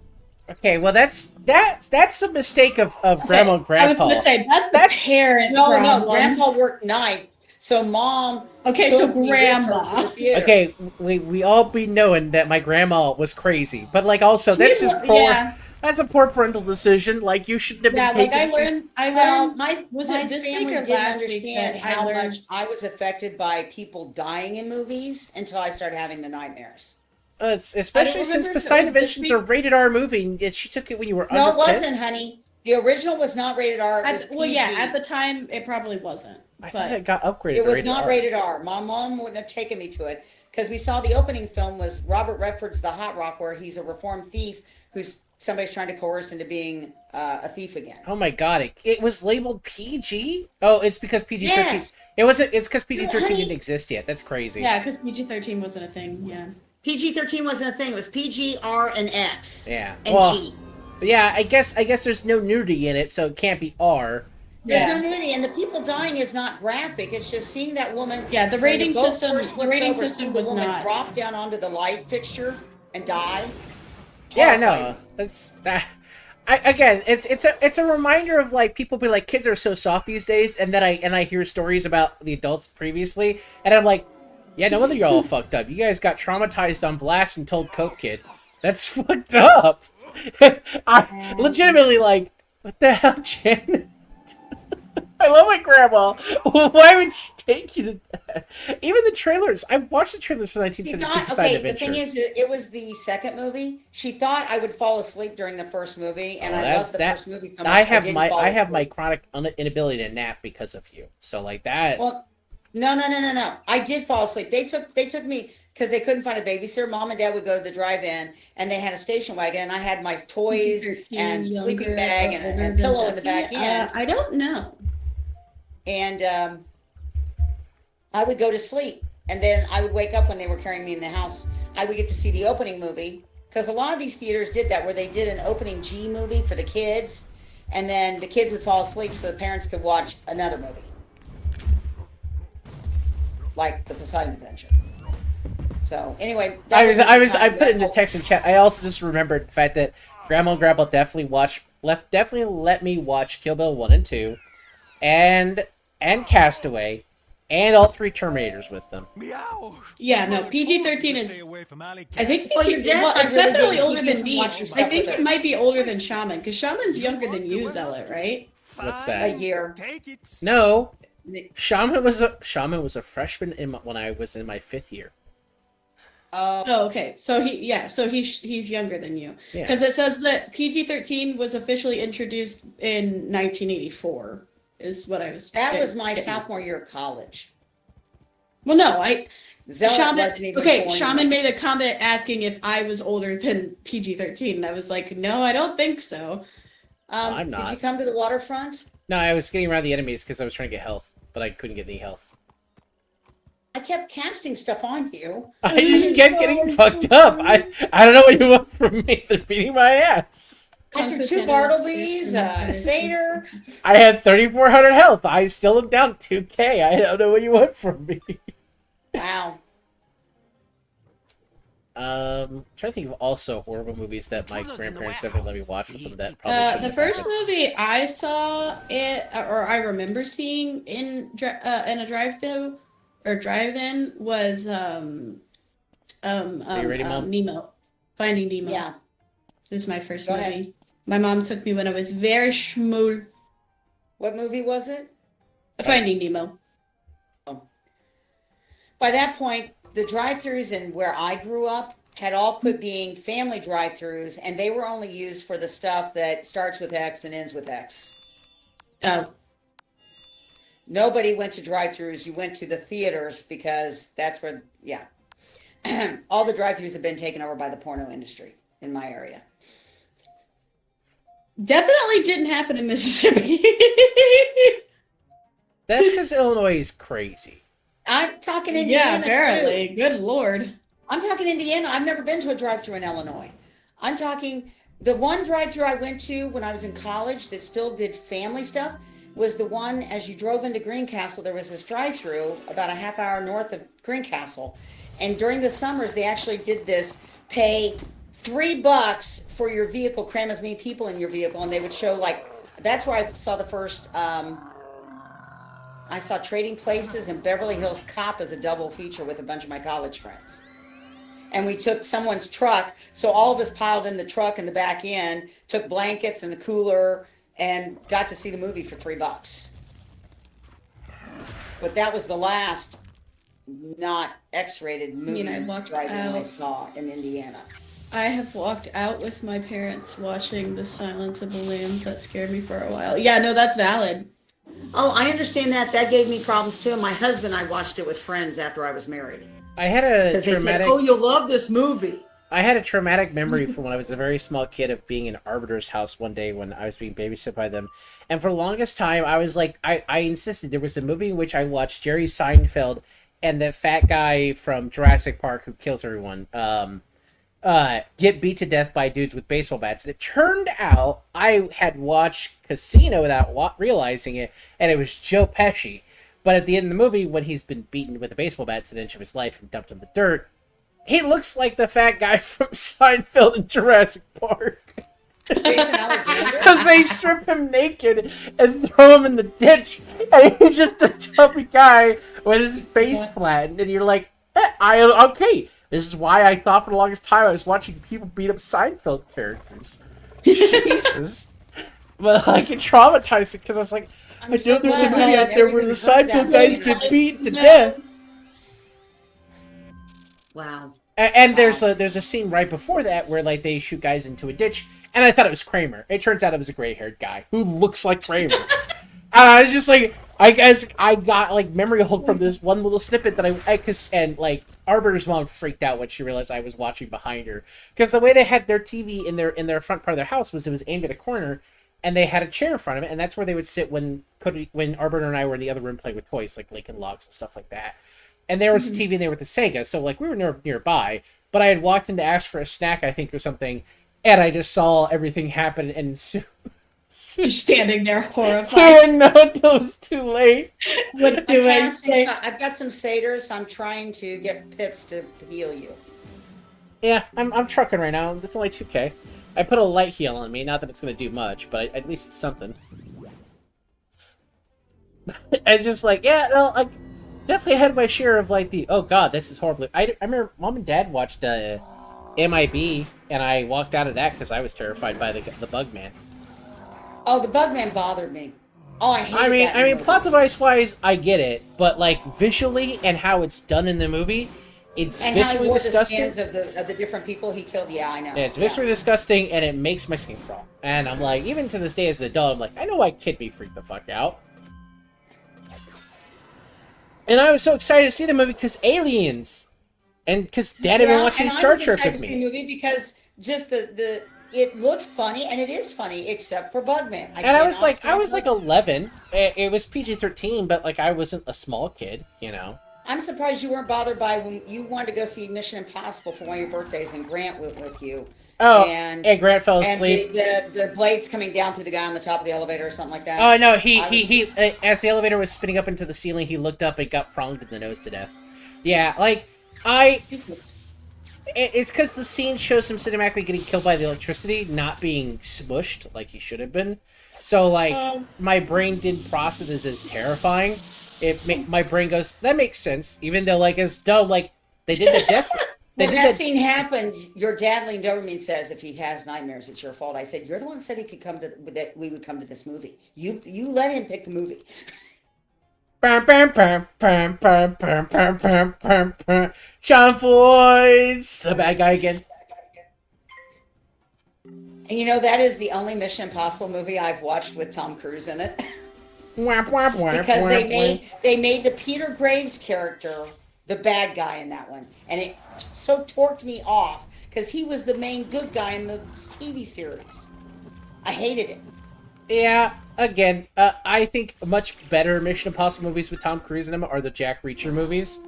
Okay, well that's a mistake of Grandma and I was Grandpa. gonna say that's That's- the parent No, problem. Grandpa worked nights, so Mom. Okay, took so me with her Grandma. to the theater. Okay, we all be knowing that my grandma was crazy, but like also that's She just wa- poor. yeah. That's a poor parental decision. Like you shouldn't have been Yeah, like taking. I Well, learned. my Was my it this family week or didn't last week understand that I how learned? much I was affected by people dying in movies until I started having the nightmares. It's especially since remember if it Poseidon was this Adventures a week. rated R movie, and she took it when you were No, under it 10. wasn't, honey. The original was not rated R. It was Well, yeah, PG. at the time it probably wasn't. I thought But it got upgraded. It to was rated not R. rated R. My mom wouldn't have taken me to it because we saw the opening film was Robert Redford's The Hot Rock, where he's a reformed thief who's somebody's trying to coerce into being a thief again. Oh my god! It was labeled PG. Oh, it's because PG-13. Yes. It wasn't. It's because PG-13 honey. didn't exist yet. That's crazy. yeah, because PG-13 wasn't a thing. Yeah. PG-13 wasn't a thing. It was PG, R, and X. Yeah. And Well, G. yeah. I guess there's no nudity in it, so it can't be R. There's Yeah. no nudity, and the people dying is not graphic. It's just seeing that woman. Yeah, the when rating boat system- first the flips rating over, system see the was woman not. drop down onto the light fixture and die. Yeah, no, Horrifying. that's that. Again, it's a reminder of like people be like kids are so soft these days, and then I hear stories about the adults previously, and I'm like, yeah, no wonder y'all all fucked up. You guys got traumatized on blast and told Coke Kid. That's fucked up. I legitimately like, what the hell, Jen? I love my grandma. Why would she take you to that? Even the trailers. I've watched the trailers for She 1972 thought, Poseidon okay, the Adventure. thing is, it was the second movie. She thought I would fall asleep during the first movie, and I loved the first movie so much. I have didn't my fall I have my asleep. chronic inability to nap because of you. So like that. Well, no. I did fall asleep. They took me because they couldn't find a babysitter. Mom and Dad would go to the drive-in, and they had a station wagon, and I had my toys and sleeping bag and pillow in the back end. I don't know. And I would go to sleep, and then I would wake up when they were carrying me in the house. I would get to see the opening movie, because a lot of these theaters did that, where they did an opening G movie for the kids, and then the kids would fall asleep so the parents could watch another movie, like the Poseidon Adventure. So anyway, that I put it in the text and chat. I also just remembered the fact that Grandma and Grandpa definitely let me watch Kill Bill 1 and 2, and Castaway, and all 3 Terminators with them. Meow. Yeah, no, PG-13 is. Stay away from alley I think Well, your dad it's really definitely did older keep you than from me. watching I stuff think with it us. might be older than Shaman, because Shaman's younger than you, Zealot, right? What's Fine. that? a year. Take it. No, Shaman was a freshman when I was in my 5th year. Oh, okay. So he's younger than you. Yeah. Because it says that PG-13 was officially introduced in 1984. Is what I was. That was my getting. sophomore year of college. Well, no, Zealot Shaman. wasn't even Okay, born Shaman yet. made a comment asking if I was older than PG-13, and I was like, no, I don't think so. I'm Did not. you come to the waterfront? No, I was getting around the enemies because I was trying to get health, but I couldn't get any health. I kept casting stuff on you. I just kept getting fucked up. I don't know what you want from me. They're beating my ass. I threw 2 Bartleby's, a Satyr. I had 3,400 health. I still am down 2k. I don't know what you want from me. Wow. Trying to think of also horrible movies that my grandparents never let me watch with them. That probably The first movie I saw or I remember seeing in a drive-thru or drive-in was Nemo, Finding Nemo. Yeah. This is my first Go movie. ahead. My mom took me when I was very small. What movie was it? Finding Nemo. By that point, the drive-thrus in where I grew up had all quit being family drive-thrus, and they were only used for the stuff that starts with X and ends with X. Oh. Nobody went to drive-thrus. You went to the theaters because that's where, yeah. All the drive-thrus have been taken over by the porno industry in my area. Definitely didn't happen in Mississippi. That's because Illinois is crazy. I'm talking Indiana. Yeah, apparently. Too. Good Lord. I'm talking Indiana. I've never been to a drive-thru in Illinois. I'm talking the one drive-thru I went to when I was in college that still did family stuff was the one as you drove into Greencastle. There was this drive-thru about a half hour north of Greencastle, and during the summers they actually did this: pay $3 for your vehicle, cram as many people in your vehicle, and they would show like that's where I saw the first. I saw Trading Places and Beverly Hills Cop as a double feature with a bunch of my college friends. And we took someone's truck, so all of us piled in the truck in the back end, took blankets and the cooler, and got to see the movie for $3. But that was the last not X-rated movie I walked drive-in I out. saw in Indiana. I have walked out with my parents watching The Silence of the Lambs. That scared me for a while. Yeah, no, that's valid. Oh, I understand that. That gave me problems too. My husband and I watched it with friends after I was married. I had a Because they said, traumatic. "Oh, you'll love this movie." I had a traumatic memory from when I was a very small kid of being in Arbiter's house one day when I was being babysit by them. And for the longest time, I was like, I insisted. There was a movie in which I watched Jerry Seinfeld and the fat guy from Jurassic Park who kills everyone get beat to death by dudes with baseball bats. And it turned out I had watched Casino without realizing it, and it was Joe Pesci. But at the end of the movie, when he's been beaten with a baseball bat to the inch of his life and dumped in the dirt, he looks like the fat guy from Seinfeld in Jurassic Park. Jason Alexander. Because they strip him naked and throw him in the ditch, and he's just a chubby guy with his face flattened, and you're like, okay, this is why I thought for the longest time I was watching people beat up Seinfeld characters. Jesus. But like, it traumatized me, because I was like, I know so there's a glad movie I out there never where the even heard that Seinfeld guys movie. get beaten to death. Wow. And there's a scene right before that where like they shoot guys into a ditch, and I thought it was Kramer. It turns out it was a gray-haired guy who looks like Kramer. And I was just like, I got like memory hold from this one little snippet that and like Arbiter's mom freaked out when she realized I was watching behind her, because the way they had their TV in their front part of their house was it was aimed at a corner, and they had a chair in front of it, and that's where they would sit when Arbiter and I were in the other room playing with toys like Lincoln Logs and stuff like that. And there was a TV in there with the Sega, so like we were nearby. But I had walked in to ask for a snack, I think, or something, and I just saw everything happen, and Just standing there horrified. didn't know until it was too late. What do I say? I've got some satyrs. I'm trying to get pips to heal you. Yeah, I'm trucking right now. It's only 2K. I put a light heal on me. Not that it's gonna do much, but at least it's something. It's just like, yeah, no, I definitely had my share of like the, oh god, this is horrible. I remember Mom and Dad watched MIB, and I walked out of that because I was terrified by the Bug Man. Oh, the Bugman bothered me. Oh, I hated that I mean, movie. plot device wise, I get it, but like visually and how it's done in the movie, it's And how he viscerally wore the disgusting. skins of the different people he killed. Yeah, I know. Yeah, it's viscerally disgusting, and it makes my skin crawl. And I'm like, even to this day as an adult, I'm like, I know why kid me freak the fuck out. And I was so excited to see the movie because aliens, and because Dad had been watching Star Trek with the me. movie because just the it looked funny, and it is funny, except for Bugman. And I was cannot like stand 11. It was PG-13, but like I wasn't a small kid, you know. I'm surprised you weren't bothered by when you wanted to go see Mission Impossible for one of your birthdays, and Grant went with you. Oh, And Grant fell and asleep. the blades coming down through the guy on the top of the elevator or something like that. Oh no, I was- he as the elevator was spinning up into the ceiling, he looked up and got pronged in the nose to death. Yeah, like it's because the scene shows him cinematically getting killed by the electricity, not being smushed like he should have been. So like my brain didn't process it as terrifying. My brain goes, that makes sense, even though like as though like they did the death. When that scene happened, your dad leaned over me and says, "If he has nightmares, it's your fault." I said, "You're the one who said he could come to that we would come to this movie. You let him pick the movie." John Voight's a bad guy again. And you know that is the only Mission Impossible movie I've watched with Tom Cruise in it. Because they made the Peter Graves character the bad guy in that one, and it so torqued me off because he was the main good guy in the TV series. I hated it. Yeah, again, I think much better Mission Impossible movies with Tom Cruise in them are the Jack Reacher movies.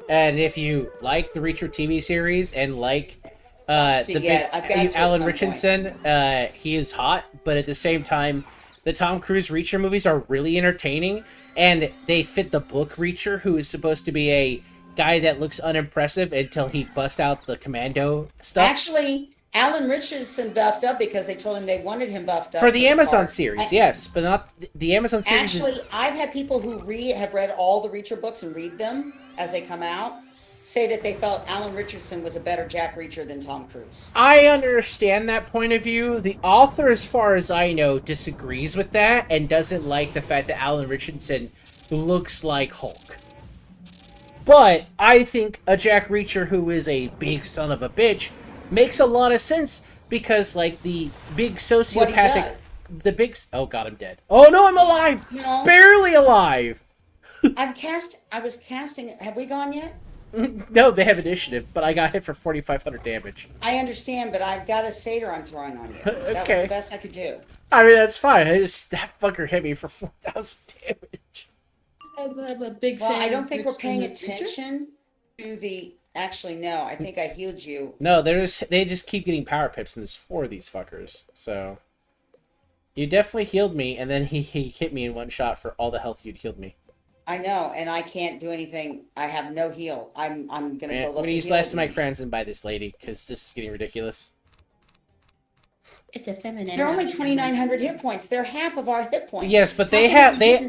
And if you like the Reacher TV series and like Alan Richardson, he is hot, but at the same time, the Tom Cruise Reacher movies are really entertaining, and they fit the book Reacher, who is supposed to be a guy that looks unimpressive until he busts out the commando stuff. Actually, Alan Richardson buffed up because they told him they wanted him buffed up for the Amazon series, yes, but not the Amazon series. Actually, I've had people who have read all the Reacher books and read them as they come out, say that they felt Alan Richardson was a better Jack Reacher than Tom Cruise. I understand that point of view. The author, as far as I know, disagrees with that and doesn't like the fact that Alan Richardson looks like Hulk. But I think a Jack Reacher who is a big son of a bitch makes a lot of sense because, like, the big sociopathic... Oh, God, I'm dead. Oh, no, I'm alive! No. Barely alive! I was casting... Have we gone yet? No, they have initiative, but I got hit for 4,500 damage. I understand, but I've got a satyr I'm throwing on you. That was the best I could do. I mean, that's fine. That fucker hit me for 4,000 damage. I'm a big fan. Well, I don't think we're of paying Richardson in the attention to the... Actually, no. I think I healed you. No, they just keep getting power pips, and there's 4 of these fuckers. So you definitely healed me, and then he hit me in one shot for all the health you'd healed me. I know, and I can't do anything. I have no heal. I'm gonna go look. I'm gonna use last of my crayons and buy this lady because this is getting ridiculous. It's a feminine. They're only 2,900 hit points. They're half of our hit points. Yes, but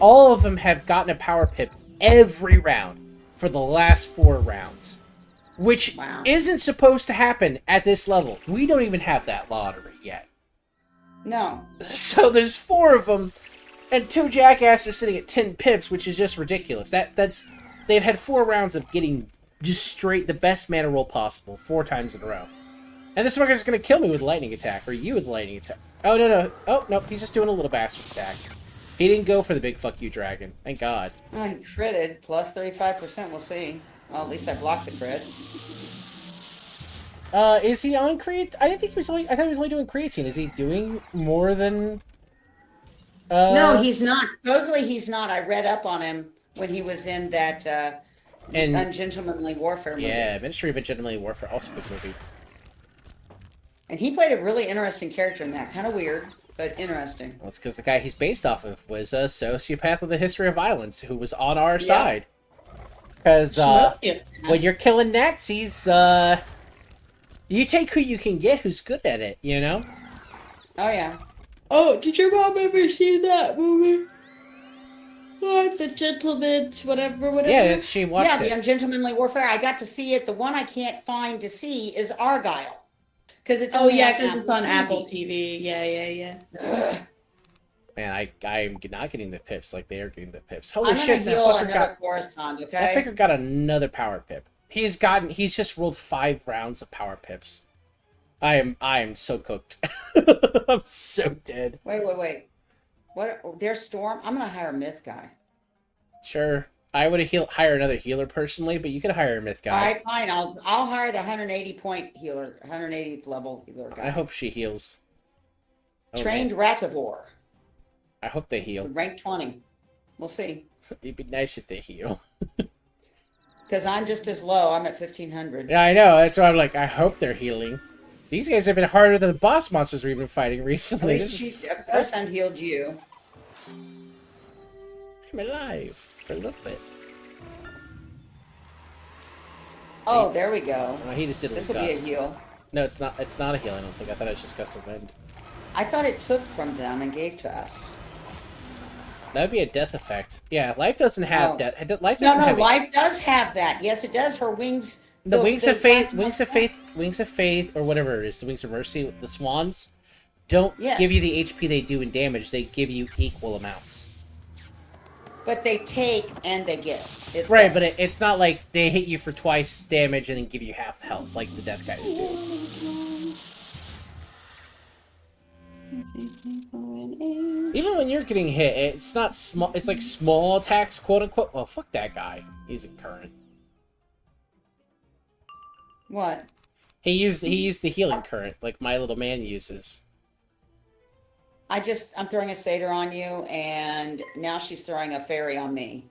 all of them have gotten a power pip every round for the last 4 rounds, which isn't supposed to happen at this level. We don't even have that lottery yet. No. So there's 4 of them, and 2 jackasses sitting at 10 pips, which is just ridiculous. They've had 4 rounds of getting just straight the best mana roll possible 4 times in a row. And this fucker's gonna kill me with lightning attack, or you with lightning attack. Oh, no. Oh, no, he's just doing a little bastard attack. He didn't go for the big fuck you dragon. Thank God. Oh, he critted. Plus 35%. We'll see. Well, at least I blocked the crit. Is he on creatine? I thought he was only doing creatine. Is he doing more than... No, he's not. Supposedly he's not. I read up on him when he was in that Ungentlemanly Warfare movie. Yeah, Ministry of Ungentlemanly Warfare, also a good movie. And he played a really interesting character in that. Kind of weird, but interesting. Well, it's because the guy he's based off of was a sociopath with a history of violence who was on our side. Because when you're killing Nazis, you take who you can get who's good at it, you know? Oh, yeah. Oh, did your mom ever see that movie? What? The Gentleman's whatever. Yeah, she watched it. Yeah, the Ungentlemanly Warfare. I got to see it. The one I can't find to see is Argyle. Because it's because it's on Apple TV. Yeah. Man, I'm not getting the pips like they are getting the pips. Holy I'm shit! Gonna heal another Coruscant, okay? That figure got another power pip. He's just rolled 5 rounds of power pips. I am so cooked. I'm so dead. Wait. What? There's Storm. I'm gonna hire a myth guy. Sure. I would hire another healer personally, but you could hire a myth guy. All right, fine. I'll hire the 180 point healer, 180th level healer guy. I hope she heals. Oh, Trained man. Rativore. I hope they heal. Rank 20. We'll see. It'd be nice if they heal. Because I'm just as low. I'm at 1500. Yeah, I know. That's why I'm like, I hope they're healing. These guys have been harder than the boss monsters we've been fighting At recently. least This is of course, unhealed you. I'm alive for a little bit. Oh, there we go. Oh, he just did a This little will be a gust. heal. No, it's not. It's not a heal. I don't think. I thought it was just gust of wind. I thought it took from them and gave to us. That would be a death effect. Yeah, life doesn't have Oh. death. Life No, doesn't no, have life does have that. Yes, it does. Her wings. the wings of faith, black wings of ones- faith, wings of faith, or whatever it is. The wings of mercy. The swans don't Yes. give you the HP they do in damage. They give you equal amounts. But they take and they give. It's Right, both. but it's not like they hit you for twice damage and then give you half health like the death guys do. Even when you're getting hit, it's not small. It's like small attacks, quote unquote. Well, fuck that guy. He's a current. What? He used the healing current like my little man uses. I'm throwing a satyr on you, and now she's throwing a fairy on me.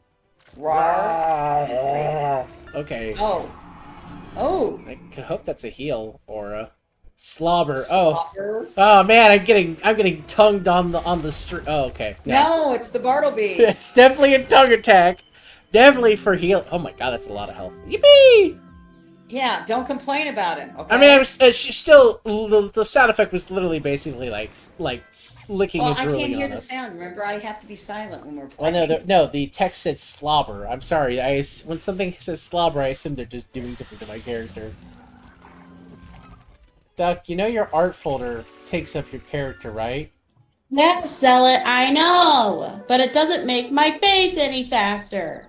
Rawr. Okay. Oh. Oh. I could hope that's a heal aura. Slobber. Oh. Slobber. Oh man, I'm getting tongued on the street. Oh, okay. No, it's the Bartleby. It's definitely a tongue attack. Definitely for heal. Oh my god, that's a lot of health. Yippee! Yeah, don't complain about him. Okay. I mean, she still the sound effect was literally basically like licking Well, and I drooling can't hear on the us. sound. Remember, I have to be silent when we're Well, playing. no, the text said slobber. I'm sorry. When something says slobber, I assume they're just doing something to my character. Duck, you know your art folder takes up your character, right? Yeah, sell it. I know, but it doesn't make my face any faster.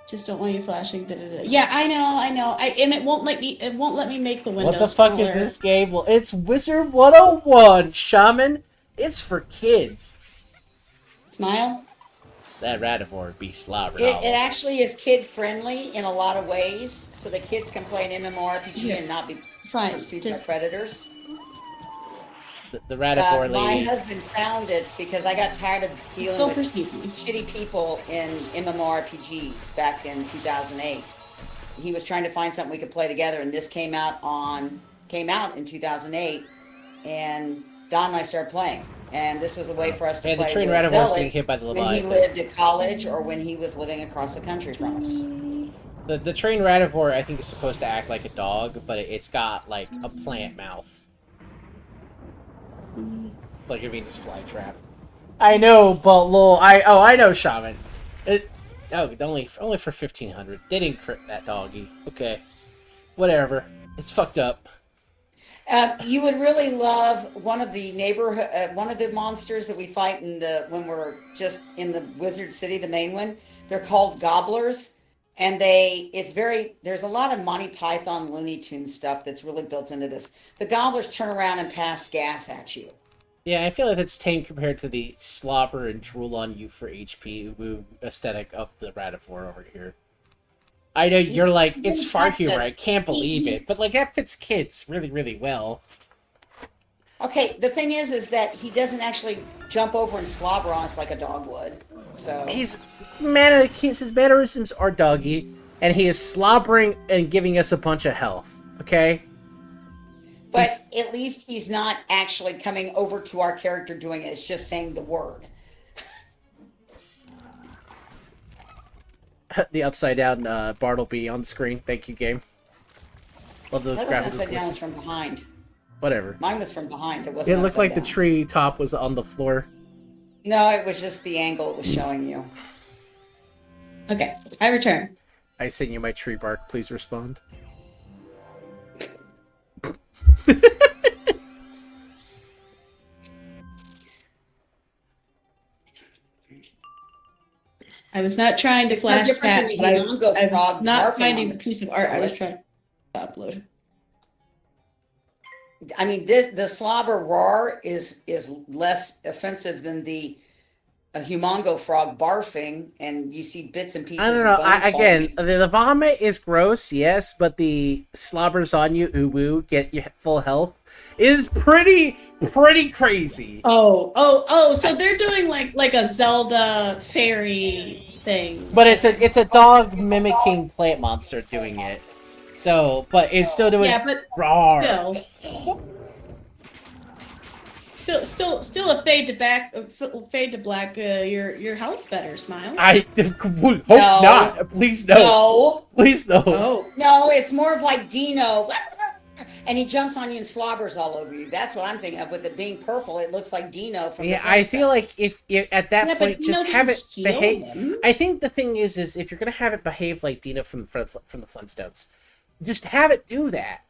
Just don't want you flashing. Da-da-da. Yeah, I know. And it won't let me. It won't let me make the windows What the fuck is smaller. this game? Well, it's Wizard 101, Shaman. It's for kids. Smile. That Rativore would be slobbered. It actually is kid friendly in a lot of ways, so the kids can play an MMORPG and not be Fine. pursued by Just predators. The Rativore My lady. husband found it because I got tired of dealing still with perceive me. shitty people in MMORPGs back in 2008. He was trying to find something we could play together, and this came out in 2008, and Don and I started playing. And this was a way for us to Man, the play train with Rativore's Zealot getting hit by the when he Leviathan. lived at college or when he was living across the country from us. The train Rativore, I think, is supposed to act like a dog, but it's got, like, a plant mouth. Like a Venus flytrap. I know, but lol. I know, Shaman. Only for 1500. They didn't crit that doggy. Okay, whatever. It's fucked up. You would really love one of the one of the monsters that we fight when we're just in the Wizard City, the main one. They're called gobblers, and there's a lot of Monty Python, Looney Tunes stuff that's really built into this. The gobblers turn around and pass gas at you. Yeah, I feel like that's tame compared to the slobber and drool on you for HP woo aesthetic of the Rativore over here. I know you're like, it's far humor, I can't believe it, but like that fits kids really, really well. Okay, the thing is that he doesn't actually jump over and slobber on us like a dog would. So His mannerisms are doggy, and he is slobbering and giving us a bunch of health, okay? but at least he's not actually coming over to our character doing it. It's just saying the word. The upside down Bartleby on the screen. Thank you, game. Love those That wasn't graphics. upside down, it was from behind. Whatever. Mine was from behind. It wasn't It looked upside like the down. tree top was on the floor. No, it was just the angle it was showing you. Okay, I return. I sent you my tree bark. Please respond. I was not trying to It's no flash different chat, than but I the was Humongo frog not barking finding on the piece of art I was trying to upload. I mean, the slobber roar is less offensive than the a humongo frog barfing, and you see bits and pieces I don't of know. bones Again, falling. the vomit is gross, yes, but the slobbers on you, woo, get you full health, is pretty crazy. Oh, so they're doing like a Zelda fairy thing. But it's a dog mimicking plant monster doing it. So, but it's still doing Yeah, but roar. still a fade to black. Your health's better. Smile. I hope No. not. Please no. No, Please no. Oh, no, it's more of like Dino. And he jumps on you and slobbers all over you. That's what I'm thinking of. With it being purple, it looks like Dino from Yeah, the I feel Flintstones. like if at that yeah, point but just no, have they it heal behave. them. I think the thing is if you're gonna have it behave like Dino from the Flintstones, just have it do that.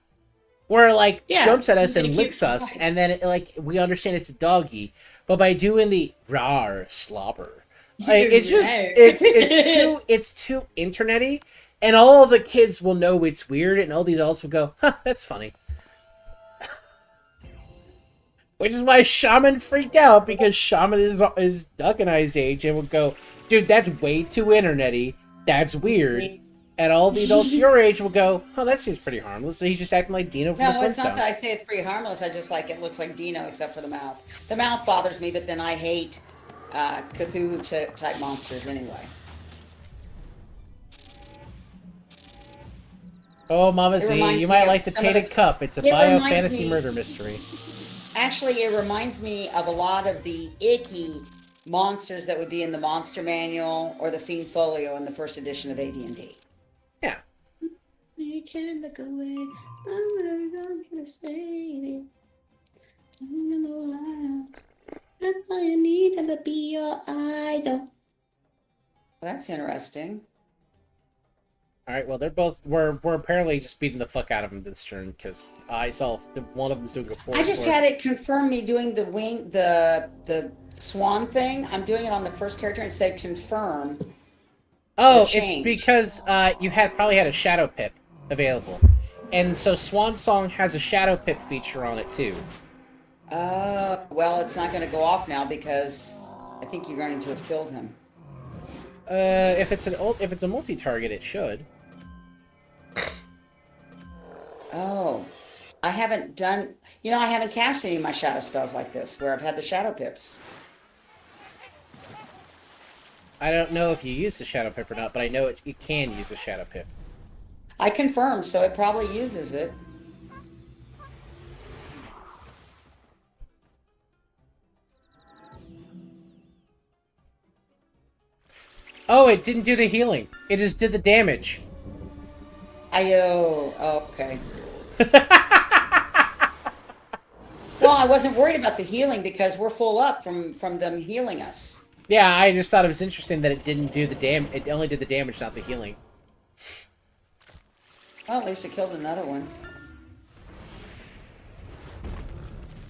Where like Yeah, jumps at us you and gotta licks keep- us, and then like we understand it's a doggy, but by doing the rawr slobber, like, it's just it's too internety, and all the kids will know it's weird, and all the adults will go, "Huh, that's funny." Which is why Shaman freaked out, because Shaman is Duck and I's age and would go, "Dude, that's way too internety. That's weird." And all the adults your age will go, "Oh, that seems pretty harmless." So he's just acting like Dino from the No, it's not that I Flintstones. say it's pretty harmless. I just like it looks like Dino except for the mouth. The mouth bothers me, but then I hate Cthulhu type monsters anyway. Oh, Mama It Z, reminds you me might of like the some of Tainted the- Cup. It's a It bio reminds fantasy me- murder mystery. Actually, it reminds me of a lot of the icky monsters that would be in the Monster Manual or the Fiend Folio in the first edition of AD&D. Yeah. You can't look away. I'm never gonna stay it. I'm gonna lie. That's all you need to be your idol. Well, that's interesting. All right. Well, we're apparently just beating the fuck out of them this turn because I saw one of them's doing a force. I just had it confirm me doing the swan thing. I'm doing it on the first character and it said confirm. Oh, the it's change. because you probably had a Shadow Pip available, and so Swan Song has a Shadow Pip feature on it too. Well, it's not going to go off now because I think you're going to have killed him. If it's a multi-target, it should. Oh, I haven't done. I haven't cast any of my shadow spells like this where I've had the shadow pips. I don't know if you use the Shadow Pip or not, but I know it can use a Shadow Pip. I confirmed, so it probably uses it. Oh, it didn't do the healing. It just did the damage. Okay. Well, I wasn't worried about the healing because we're full up from them healing us. Yeah, I just thought it was interesting that it didn't do the It only did the damage, not the healing. Well, at least it killed another one.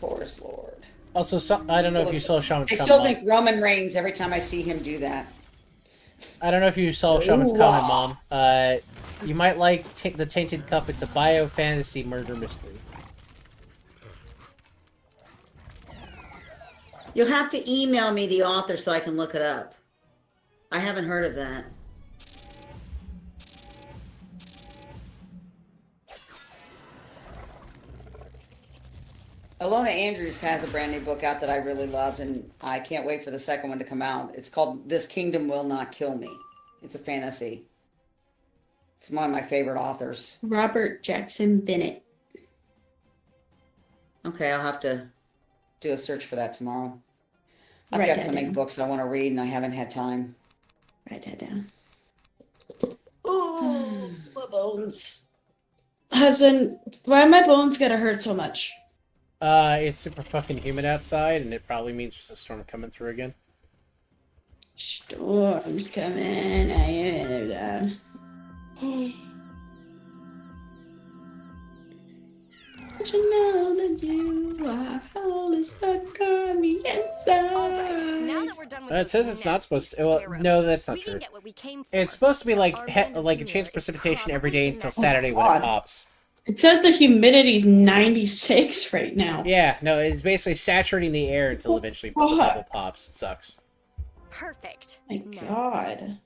Forest Lord. Also, I don't know if you saw Shaman's I comment. still think Roman Reigns every time I see him do that. I don't know if you saw Shaman's Ooh, comment, Mom. You might like the Tainted Cup. It's a bio fantasy murder mystery. You'll have to email me the author so I can look it up. I haven't heard of that. Alona Andrews has a brand new book out that I really loved, and I can't wait for the second one to come out. It's called This Kingdom Will Not Kill Me. It's a fantasy. It's one of my favorite authors. Robert Jackson Bennett. Okay, I'll have to do a search for that tomorrow. I've Write got that so many down. books I want to read, and I haven't had time. Write that down. Oh, my bones. Husband, why my bones gotta hurt so much? It's super fucking humid outside, and it probably means there's a storm coming through again. Storm's coming. But you know that you are holy stuck on the inside. Now that we're done with It says it's not supposed to. Well, no, that's not we can true. get what we came for. It's supposed to be like Our land is like a in chance there. precipitation It's every day probably until in Saturday when it God. pops. It said the humidity's 96 right now. Yeah, no, it's basically saturating the air until eventually the bubble pops. It sucks. Perfect. My Now- God.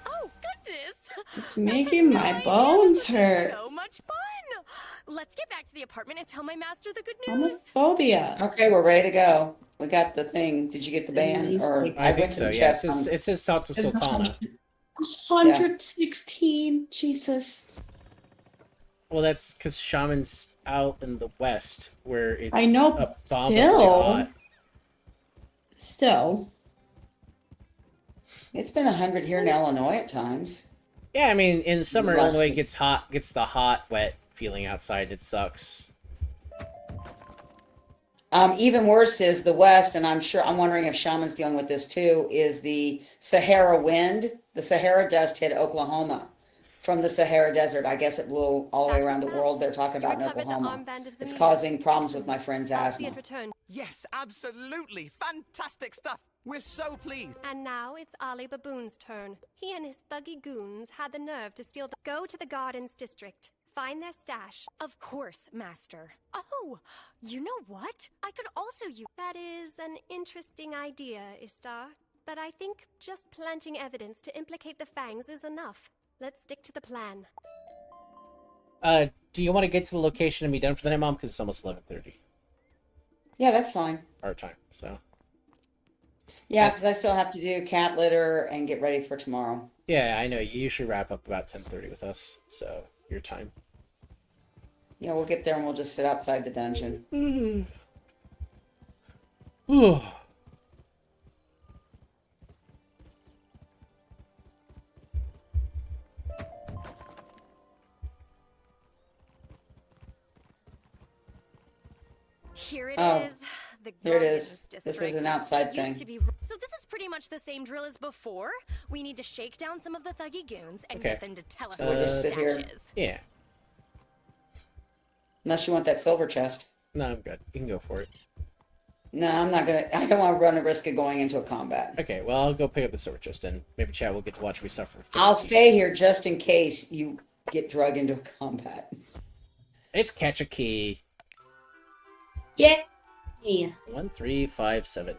Oh, goodness. It's I had making no my idea bones this would be hurt. so much fun. Let's get back to the apartment and tell my master the good news. Homophobia. Okay, we're ready to go. We got the thing. Did you get the At band? least, Or like, I I think went to so. the Yeah, chest. it says Salta Sultana. 116. Jesus. Well, that's because Shaman's out in the west, where it's I know, but abominably hot. Still. It's been 100 here in Illinois at times. Yeah, I mean, in summer, Less Illinois than- gets the hot, wet feeling outside. It sucks. Even worse is the West, and I'm wondering if Shaman's dealing with this too, is the Sahara wind. The Sahara dust hit Oklahoma from the Sahara Desert. I guess it blew all the way That around the was world. fast. They're talking You about in recovered the Oklahoma. armband of It's Zamir. causing problems with my Excellent. friend's I'll see asthma. it return. Yes, absolutely. Fantastic stuff. We're so pleased. And now it's Ali Baboon's turn. He and his thuggy goons had the nerve to steal the. Go to the Gardens District. Find their stash. Of course, master. Oh, you know what? I could also use. That is an interesting idea, Istar. But I think just planting evidence to implicate the Fangs is enough. Let's stick to the plan. Do you want to get to the location and be done for the night, Mom? Because it's almost 11:30 Yeah, that's fine. our time. So Yeah, because I still have to do cat litter and get ready for tomorrow. yeah, I know you usually wrap up about 10:30 with us. So your time. Yeah, we'll get there and we'll just sit outside the dungeon. Here it Oh, is. The here it Gardens is. District. This is an outside It thing. used to be. So this is pretty much the same drill as before. We need to shake down some of the thuggy goons and Okay. get them to tell us So where we'll the just sit here. stash is. Yeah. Unless you want that silver chest. No, I'm good. You can go for it. No, I'm not gonna. I don't want to run a risk of going into a combat. Okay, well, I'll go pick up the sword chest, and maybe Chad will get to watch me suffer. I'll stay here just in case you get drug into a combat. It's catch a key. Yeah. 13579.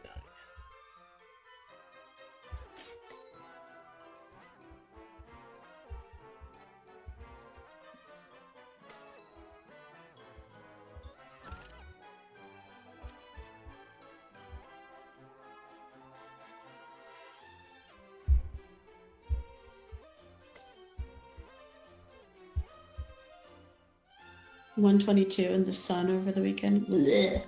$122 in the sun over the weekend. Blech.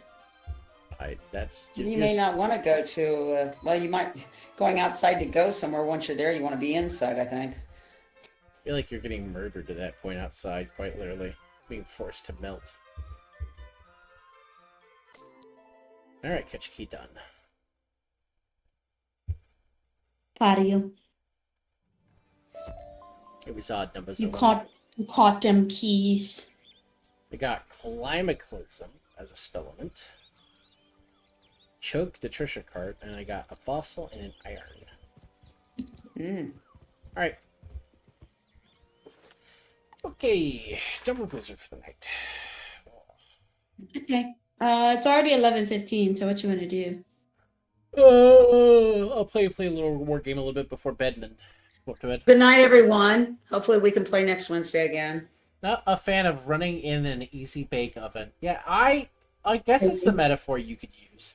That's You may not want to go to. Well, you might going outside to go somewhere. Once you're there, you want to be inside. I think. I feel like you're getting murdered at that point outside, quite literally. Being forced to melt. Alright, catch a key done. Patio. It was odd numbers. You caught them keys. We got Climaclism as a spellement. Choke the treasure card, and I got a fossil and an iron. Alright. Okay, double wizard for the night. Okay. It's already 11:15, so what you want to do? I'll play a little war game a little bit before bed, and then go up to bed. Good night, everyone. Hopefully, we can play next Wednesday again. Not a fan of running in an easy bake oven. Yeah, I guess it's the metaphor you could use.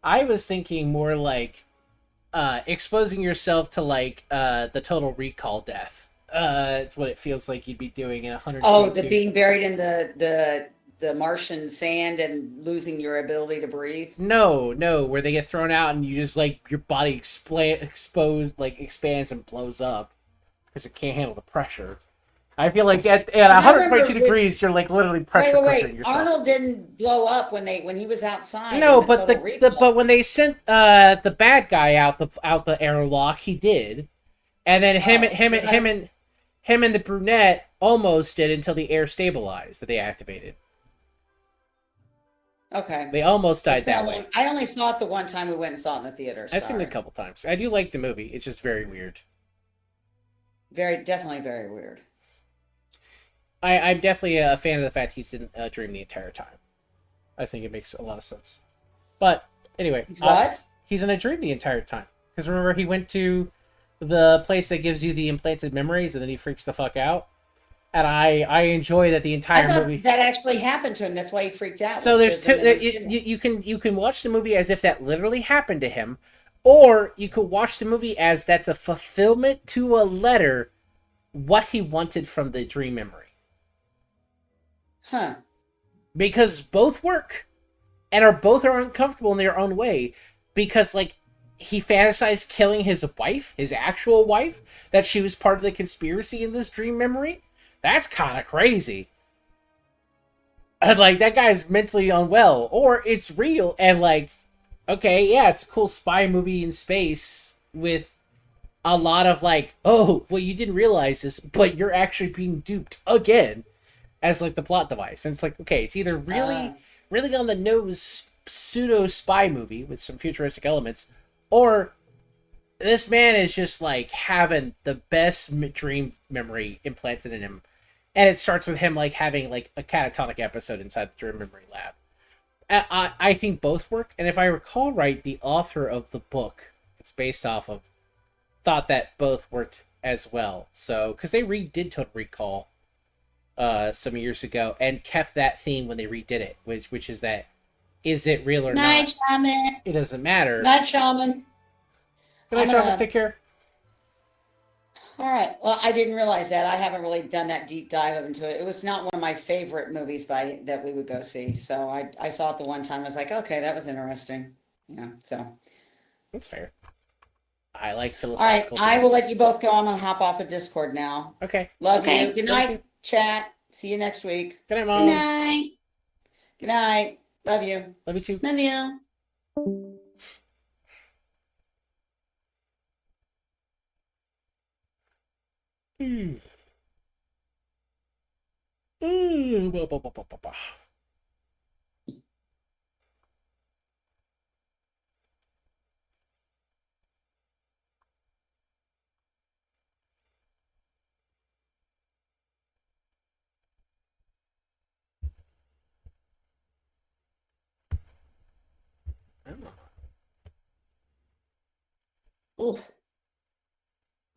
I was thinking more like exposing yourself to like the Total Recall death. It's what it feels like you'd be doing in 122. Oh, the being buried in the Martian sand and losing your ability to breathe. No, where they get thrown out and you just like your body expands and blows up because it can't handle the pressure. I feel like at 122 degrees, you're like literally pressure cooking yourself. Arnold didn't blow up when he was outside. No, in but Total Recall. but when they sent the bad guy out the airlock, he did, and then him and the brunette almost did until the air stabilized that they activated. Okay. They almost died that way. I only saw it the one time we went and saw it in the theater. I've seen it a sorry. couple times. I do like the movie. It's just very weird. Definitely very weird. I'm definitely a fan of the fact he's in a dream the entire time. I think it makes a lot of sense. But Anyway, He's what? he's in a dream the entire time. Because remember, he went to the place that gives you the implanted memories, and then he freaks the fuck out. And I enjoy that the I entire thought movie. that actually happened to him. That's why he freaked out. So Was there's 'cause the two. memories didn't. You can watch the movie as if that literally happened to him, or you could watch the movie as that's a fulfillment to a letter, what he wanted from the dream memory. Huh. Because both work, and both are uncomfortable in their own way. Because like he fantasized killing his wife, his actual wife, that she was part of the conspiracy in this dream memory. That's kind of crazy. And like that guy's mentally unwell, or it's real, and like, okay, yeah, it's a cool spy movie in space with a lot of like, oh, well, you didn't realize this, but you're actually being duped again as like the plot device. And it's like, okay, it's either really on the nose pseudo spy movie with some futuristic elements, or this man is just like having the best dream memory implanted in him. And it starts with him like having like a catatonic episode inside the dream memory lab. I think both work, and if I recall right, the author of the book it's based off of thought that both worked as well. So, because they redid Total Recall some years ago and kept that theme when they redid it, which is that is it real or Night, not? Shaman. It doesn't matter. Night, Shaman. Good night, Shaman. Take care. All right. Well, I didn't realize that. I haven't really done that deep dive into it. It was not one of my favorite movies that we would go see. So I saw it the one time. I was like, okay, that was interesting. Yeah. So. That's fair. I like All right. philosophical. I will let you both go. I'm gonna hop off of Discord now. Okay. Love Okay. you. Good Love you night, too. chat. See you next week. Good night, Good Mom. night. Good night. Love you. Love you too. Love you. Oof.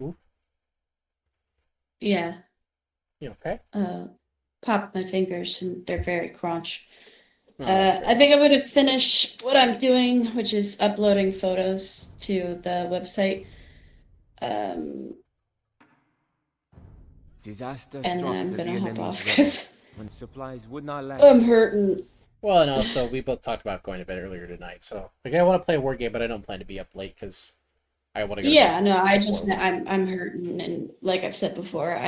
Oof. Yeah. You okay? Popped my fingers and they're very crunch. Oh, that's fair. I think I'm going to finish what I'm doing, which is uploading photos to the website. Disaster And then struck I'm the gonna hop Vietnamese off because when supplies would not land. I'm hurting. Well, and also we both talked about going to bed earlier tonight, so like I want to play a war game, but I don't plan to be up late because I want to go. Yeah, no, before. I'm hurting, and like I've said before,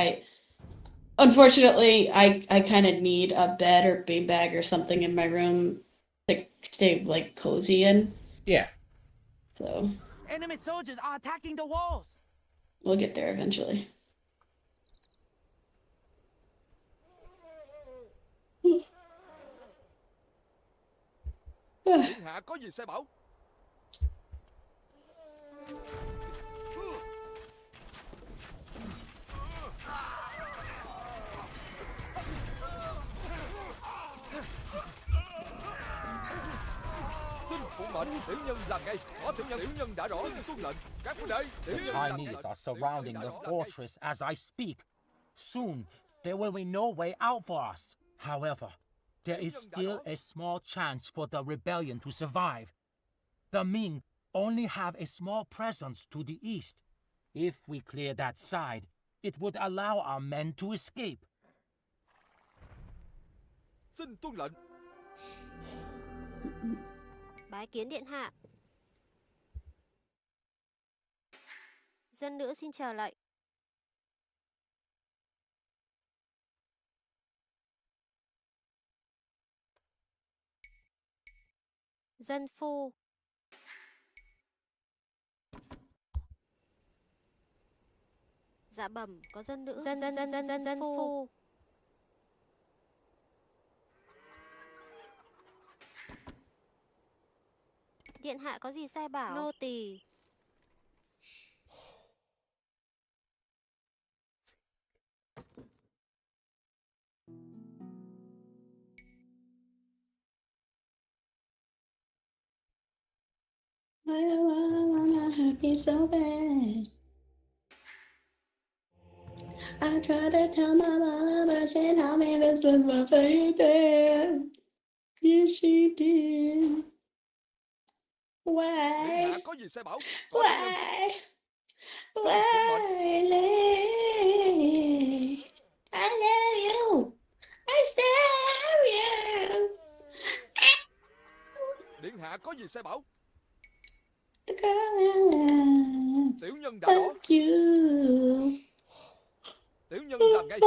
unfortunately I kind of need a bed or beanbag or something in my room to stay like cozy in. Yeah. So Enemy soldiers are attacking the walls. we'll get there eventually. Điện hạ có gì sai bảo? Xin phụ mệnh tiểu nhân là ngay. Có tiểu nhân đã rõ tuân lệnh. Các huynh đệ, tiểu nhân là Chinese are surrounding the fortress as I speak. Soon, there will be no way out for us. However, there is still a small chance for the rebellion to survive. The Ming only have a small presence to the east. If we clear that side, it would allow our men to escape. Xin tuân lệnh. Bái kiến điện hạ. Dân nữ xin chờ lệnh. Dân phu. Dạ bẩm, có dân nữ. Dân phu. Điện hạ có gì sai bảo? Nô tỳ. wanna hurt you so bad. I tried to tell my mama, but she told me this was my favorite. Yes, she did. Điện Why? hạ có gì sai bảo? Có tiểu nhân. Why? Xin phụng mệnh. Why? I love you. I still love you. Điện hạ có gì sai bảo? The girl I love. Tiểu nhân đã rõ. Fuck you. Tiểu nhân làm ngay.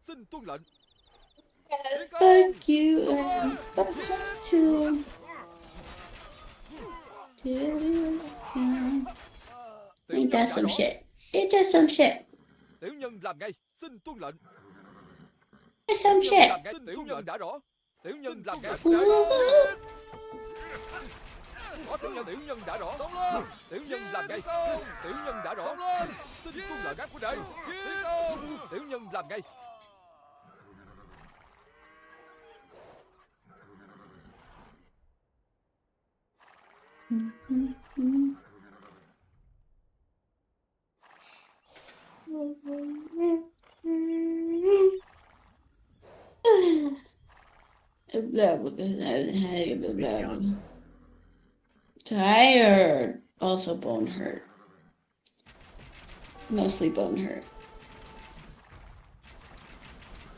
Xin tuân lệnh. Fuck you and fuck her too. Ain't that some shit? Ain't that some shit? Tiểu nhân làm ngay. Xin tuân lệnh. That's some shit. Tiểu nhân đã rõ. Tiểu nhân làm ngay. Có tiểu nhân đã rõ. Tiểu nhân làm ngay. Tiểu nhân đã rõ. Xin tuân lệnh các huynh đệ. Tiểu nhân làm ngay. Tired. Also bone hurt. Mostly bone hurt.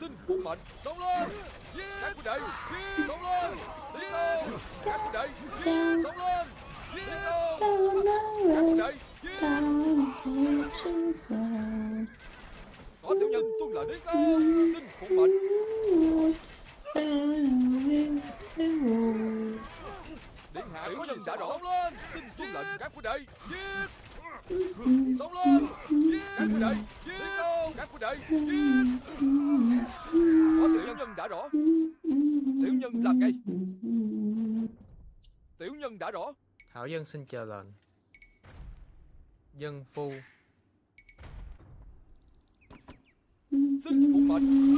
Xin phụng mệnh. Xông lên. Các huynh đệ. Xông lên. Tiến công. Các huynh đệ. Xông lên. Tiến công. Các huynh đệ. Có tiểu nhân tuân lệnh. Tiến công. Xin phụng mệnh. Điện hạ có gì đã rõ. Xông lên. Xin tuân lệnh các huynh đệ. Giết. Xông lên. Các huynh đệ. Tiến công. Các huynh đệ. Có tiểu nhân đã rõ. Tiểu nhân làm ngay. Tiểu nhân đã rõ. Thảo dân xin chờ lệnh. Dân phu. Xin phụng mệnh.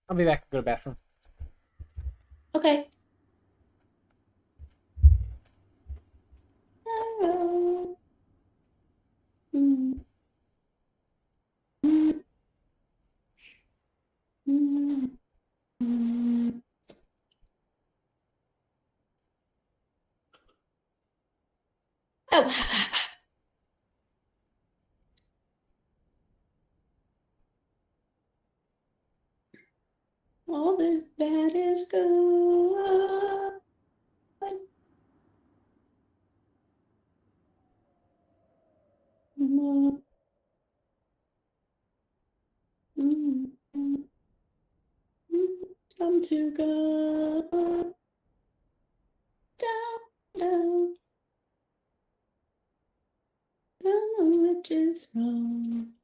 I'll be back. Go to the bathroom. Okay. Oh. All is bad is good. No. Come to go down, down, down, which is wrong.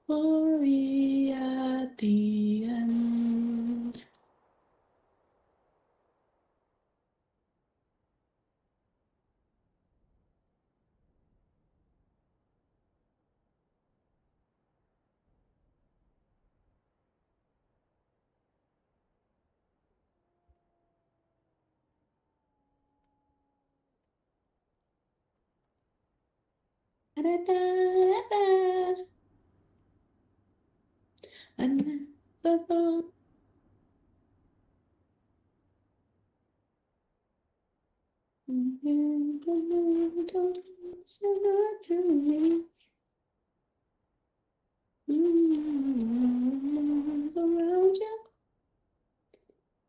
Glory at the end. Da-da-da-da-da. I never thought don't say that to me. Around you,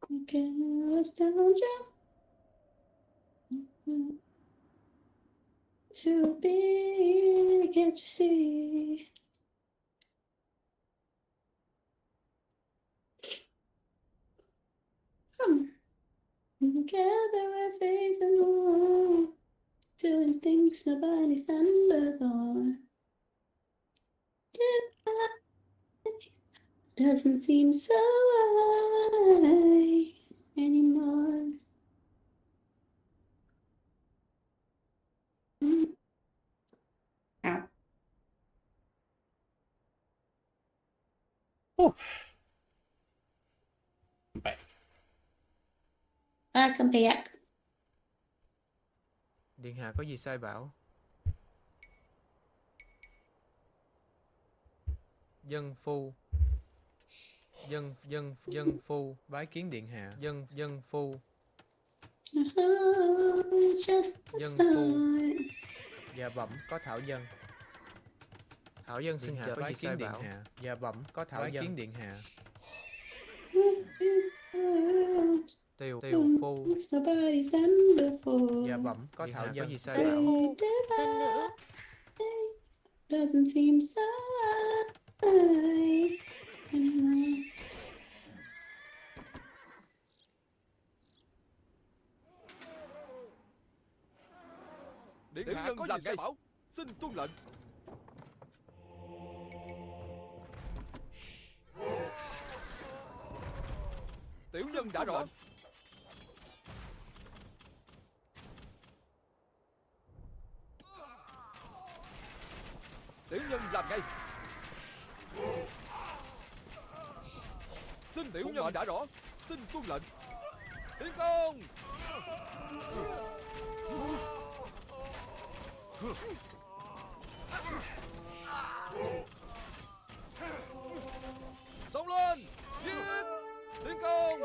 you can nostalgia. see. Together we're facing the wall, doing things nobody's done before. Doesn't seem so high anymore. Ow. Oh. I'm back. Welcome back. Điện hạ có gì sai bảo? Dân phu bái kiến điện hạ. Dân phu. Dân phu. Dạ bẩm có thảo dân. Thảo dân xin chờ bái kiến điện hạ. Dạ bẩm có thảo dân. Bái kiến điện hạ. Tiều phu. Dạ bẩm có thảo dân. Có gì sai bảo? Dân nữ. Doesn't seem so high anymore. Điện hạ có gì sai bảo? Xin tuân lệnh. Tiểu nhân đã rõ. Tiểu nhân làm ngay. Xin tiểu nhân đã rõ. Xin tuân lệnh. Tiến công. Xông lên. Giết. Tiến công.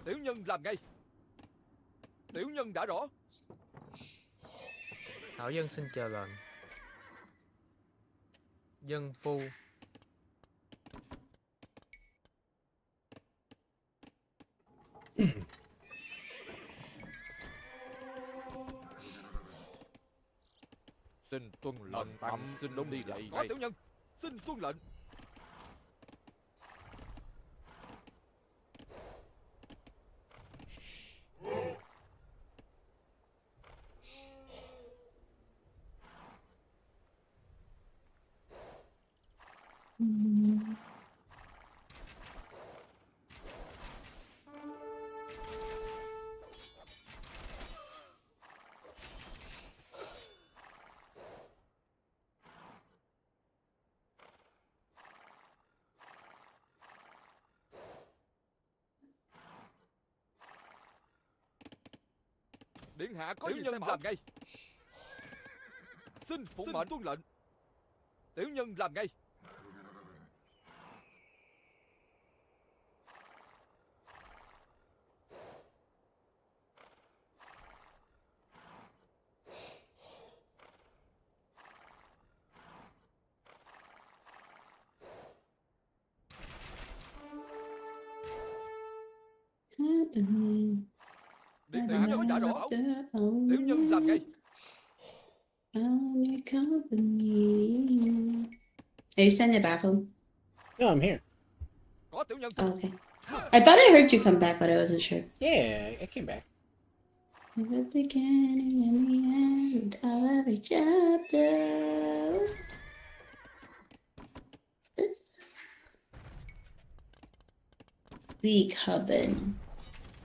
Tiểu nhân làm ngay. Tiểu nhân đã rõ. Thảo dân xin chờ lệnh. Dân phu. Xin tuân lệnh. Xin đúng đi lại. Có tiểu nhân. Xin tuân lệnh. Điện hạ có gì nhân làm ngay. Xin phụng mệnh tuân lệnh. Tiểu nhân làm ngay. Điện hạ đã rõ. Tiểu nhân làm ngay. Are you still in the bathroom? No, I'm here. Có tiểu nhân. Oh, okay. I thought I heard you come back, but I wasn't sure. Yeah, I came back. In the beginning and the end of every chapter. Big Hubbin.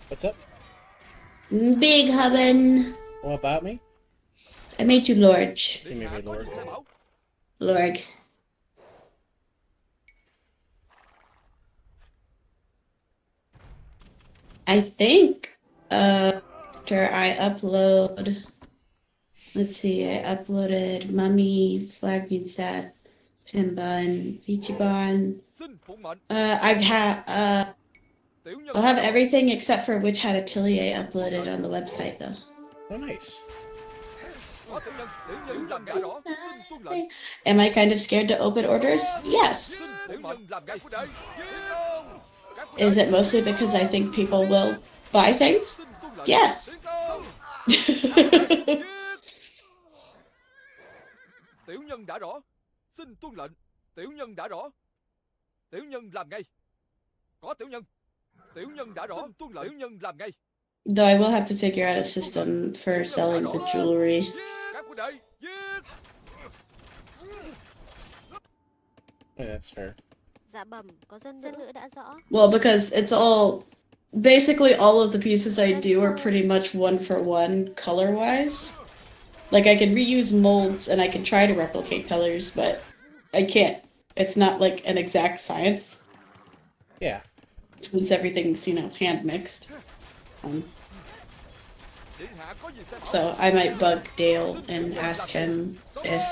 What's up? Big Hubbin. What about me? I made you Lord. You made me Lord. Lord. I think after I upload, let's see, I uploaded Mummy, Flag Bean Seth, Pinbun, Vichibon. I'll have everything except for Witch Hat Atelier uploaded on the website though. Oh, nice. Am I kind of scared to open orders? Yes. Is it mostly because I think people will buy things? Yes. Tiểu nhân đã rõ. Xin tuân lệnh. Tiểu nhân đã rõ. Tiểu nhân làm ngay. Có tiểu nhân. Tiểu nhân đã rõ. Xin tuân lệnh. Tiểu nhân làm ngay. Though I will have to figure out a system for selling the jewelry. Các huynh đệ, giết. Yeah, that's fair. Dạ bẩm, có dân nữ đã rõ. Well, because it's all basically all of the pieces I do are pretty much one for one color wise. Like I can reuse molds and I can try to replicate colors, but I can't. It's not like an exact science. Yeah. Since everything's, hand mixed. So I might bug Dale and ask him if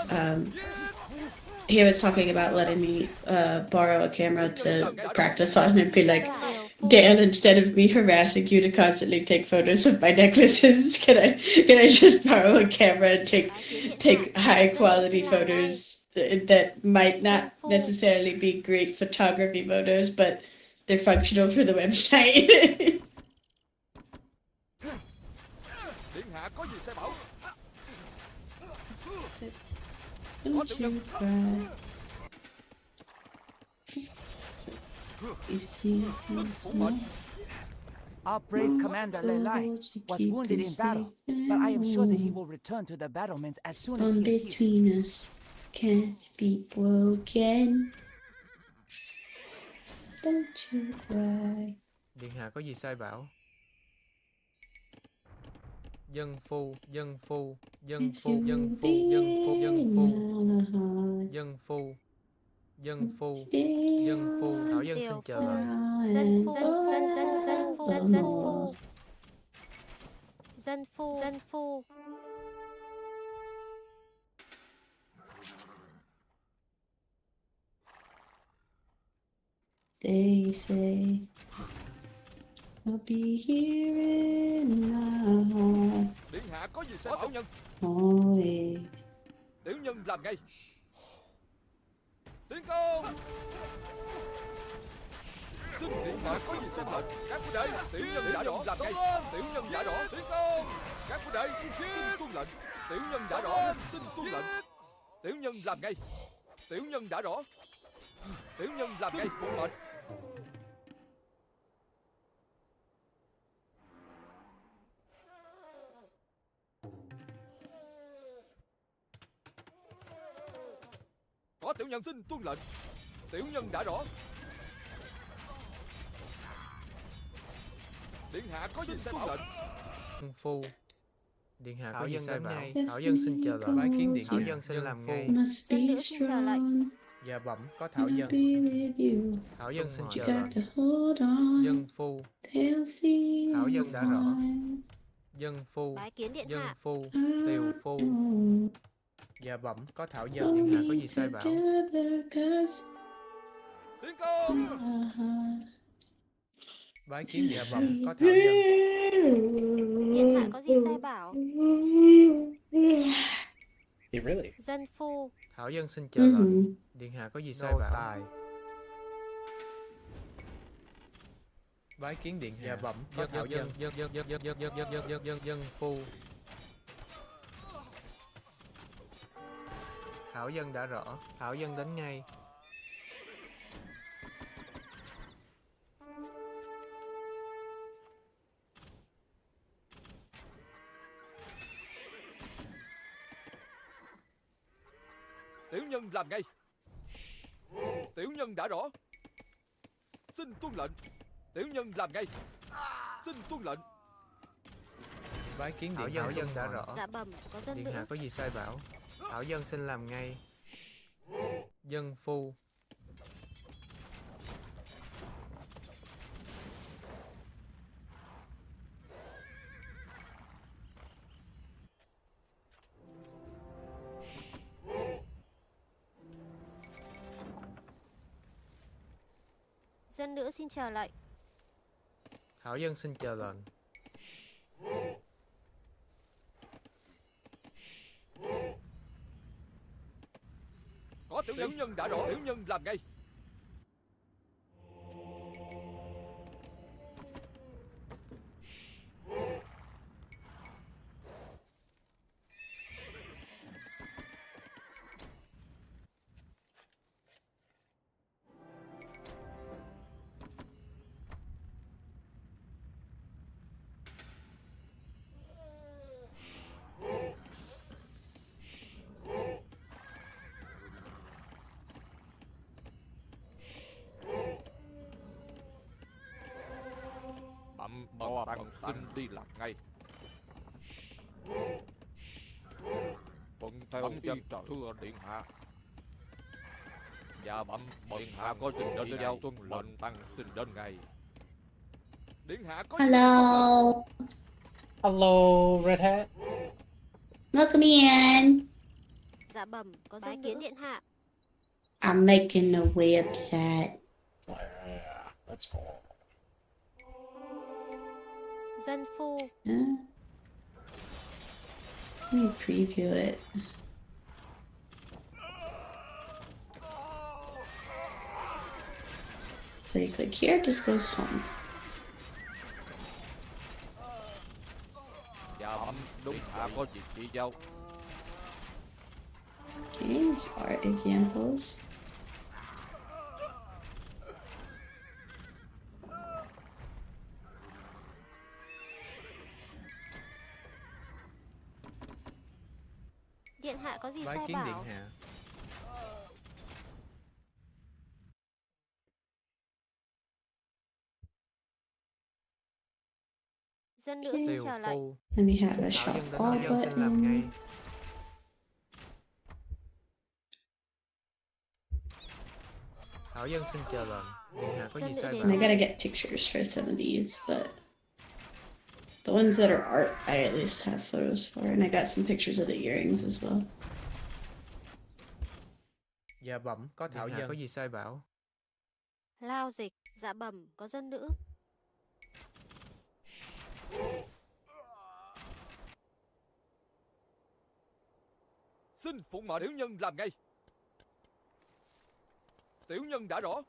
he was talking about letting me borrow a camera to practice on and be like, Dan, instead of me harassing you to constantly take photos of my necklaces, can I just borrow a camera and take high quality photos that might not necessarily be great photography photos, but they're functional for the website. Điện hạ có gì sai bảo. Don't you cry. You see, Our brave commander Lelai was wounded in battle, but I am sure that he will return to the battlements as soon as he is here. Between us can't be broken. Don't you cry. Điện hạ có gì sai bảo? Dân phu, dân phu, dân phu, dân phu, dân phu, dân phu, dân phu, dân phu, dân phu. Thảo dân xin chờ lệnh. Dân phu, dân phu, dân phu. They say I'll be here in my heart. Điện hạ có gì sai bảo nhân? Always. Tiểu nhân làm ngay. Tiến công. Xin điện hạ có gì sai lệnh? Các huynh đệ, tiểu nhân đã rõ làm ngay. Tiểu nhân đã rõ. Tiến công. Các huynh đệ, xin tuân lệnh. Tiểu nhân đã rõ. Xin tuân lệnh. Tiểu nhân làm ngay. Tiểu nhân đã rõ. Tiểu nhân làm ngay. Phụng mệnh. Có tiểu nhân xin tuân lệnh. Tiểu nhân đã rõ. Điện hạ có gì sai bảo lệnh. Dân phu. Điện hạ có gì sai bảo? Thảo dân xin chờ lệnh. Bái kiến điện hạ. Thảo dân xin làm ngay. Dân nữ xin chờ lệnh. Dạ bẩm có Thảo dân. Thảo dân xin chờ lệnh. Dân phu. Thảo dân đã rõ. Dân phu. Bái kiến điện Dân hạ. phu. Tiều phu. Dạ bẩm có Thảo dân. Điện hạ có gì sai bảo? Tiến công. Bái kiến dạ bẩm có Thảo dân. Điện hạ có gì sai bảo? Really? Dân phu. Thảo dân xin chờ lệnh. Điện hạ có gì sai bảo? Tài. Bái kiến điện hạ. Dạ bẩm có Thảo dân. Dân phu. Thảo dân đã rõ. Thảo dân đến ngay. Tiểu nhân làm ngay. Tiểu nhân đã rõ. Xin tuân lệnh. Tiểu nhân làm ngay. Xin tuân lệnh. Bái kiến điện Thảo dân đã rõ. Dạ bẩm, có dân Điện nữ. hạ có gì sai bảo? Thảo dân xin làm ngay. Dân phu. Dân nữ xin chờ lệnh. Thảo dân xin chờ lệnh. Có tiểu nhân đã rõ. Tiểu nhân làm ngay. bận xin đi làm ngay. Thuận theo dân thưa điện hạ. Dạ bẩm điện hạ có trình đến giao tuân lệnh tăng xin đến ngay. Điện hạ có Hello. Hello, Red Hat. Welcome in. Dạ bẩm, có bái kiến điện hạ. I'm making a website. Yeah, that's cool. Dân phu. Let me preview it. So you click here, it just goes home. Dạ bẩm đúng hạ có việc chỉ giao. Okay, these are examples. Điện hạ có gì Bái sai kiến điện bảo? hạ. Dân nữ xin Tiều chờ lệnh. phu. Let me have a Thảo shop dân đến all dân xin làm ngay. button. Thảo dân xin chờ lệnh. Điện hạ có gì sai And I bảo? gotta get pictures for some of these, but the ones that are art, I at least have photos for, and I got some pictures of the earrings as well. Dạ bẩm, có Thảo dân có gì sai bảo? Lao dịch. Dạ bẩm, có dân nữ. Xin phụng mời tiểu nhân làm ngay. Tiểu nhân đã rõ.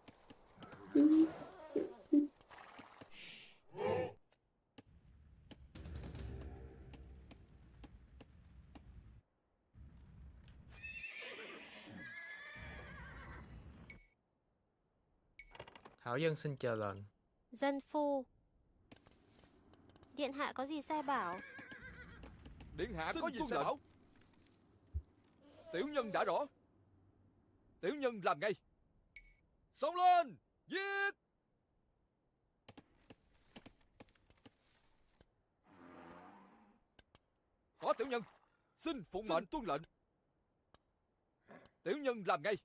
Thảo dân xin chờ lệnh. Dân phu. Điện hạ có gì sai bảo? Điện hạ có gì sai bảo? Tiểu nhân đã rõ. Tiểu nhân làm ngay. Xông lên, giết. Có tiểu nhân, xin phụng mệnh tuân lệnh. Tiểu nhân làm ngay.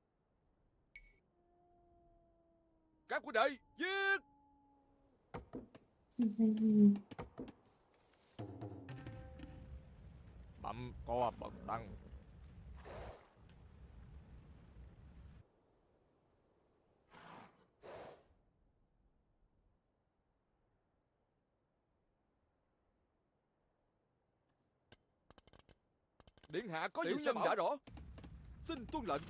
Các huynh đệ, giết. Bẩm có bậc tăng. Điện hạ có tiểu nhân đã rõ. Xin tuân lệnh.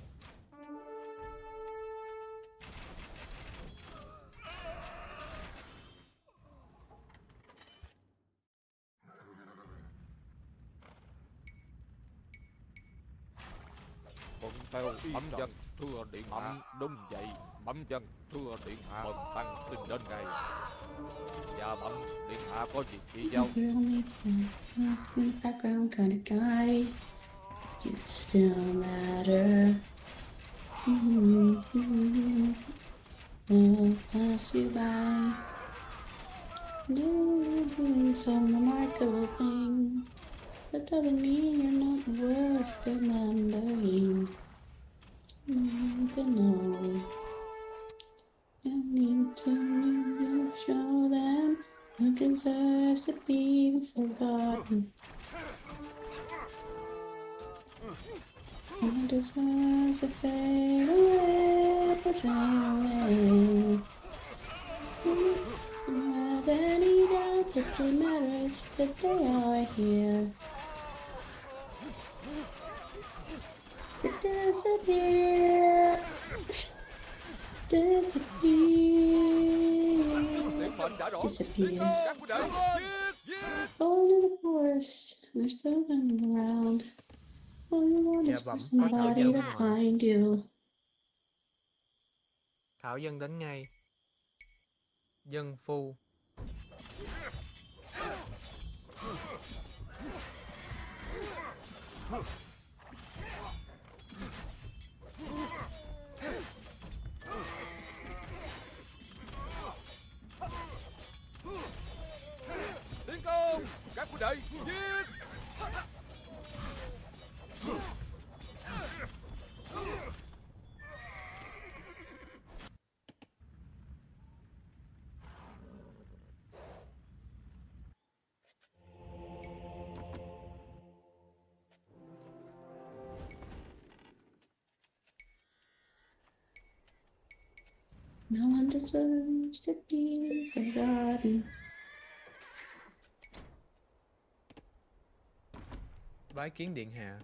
Thuận theo bẩm dân thưa điện hạ. Đúng vậy, bẩm dân thưa điện hạ. Bần tăng xin đến ngay. Dạ bẩm điện hạ có việc chỉ giao. Background kind of guy. You still matter. I'll pass you by. No, you're doing some remarkable thing. That doesn't mean you're not worth remembering. But no, you need to show them who deserves to be forgotten. Who deserves to fade away, fade away. Have any doubt that the matters that they are here. To disappear, disappear. Fall into the forest. They're still running around. All you want is for somebody to find you. Thảo dân đến ngay. Dân phu. Các huynh đệ giết. No one deserves to be forgotten. Bái kiến điện hạ.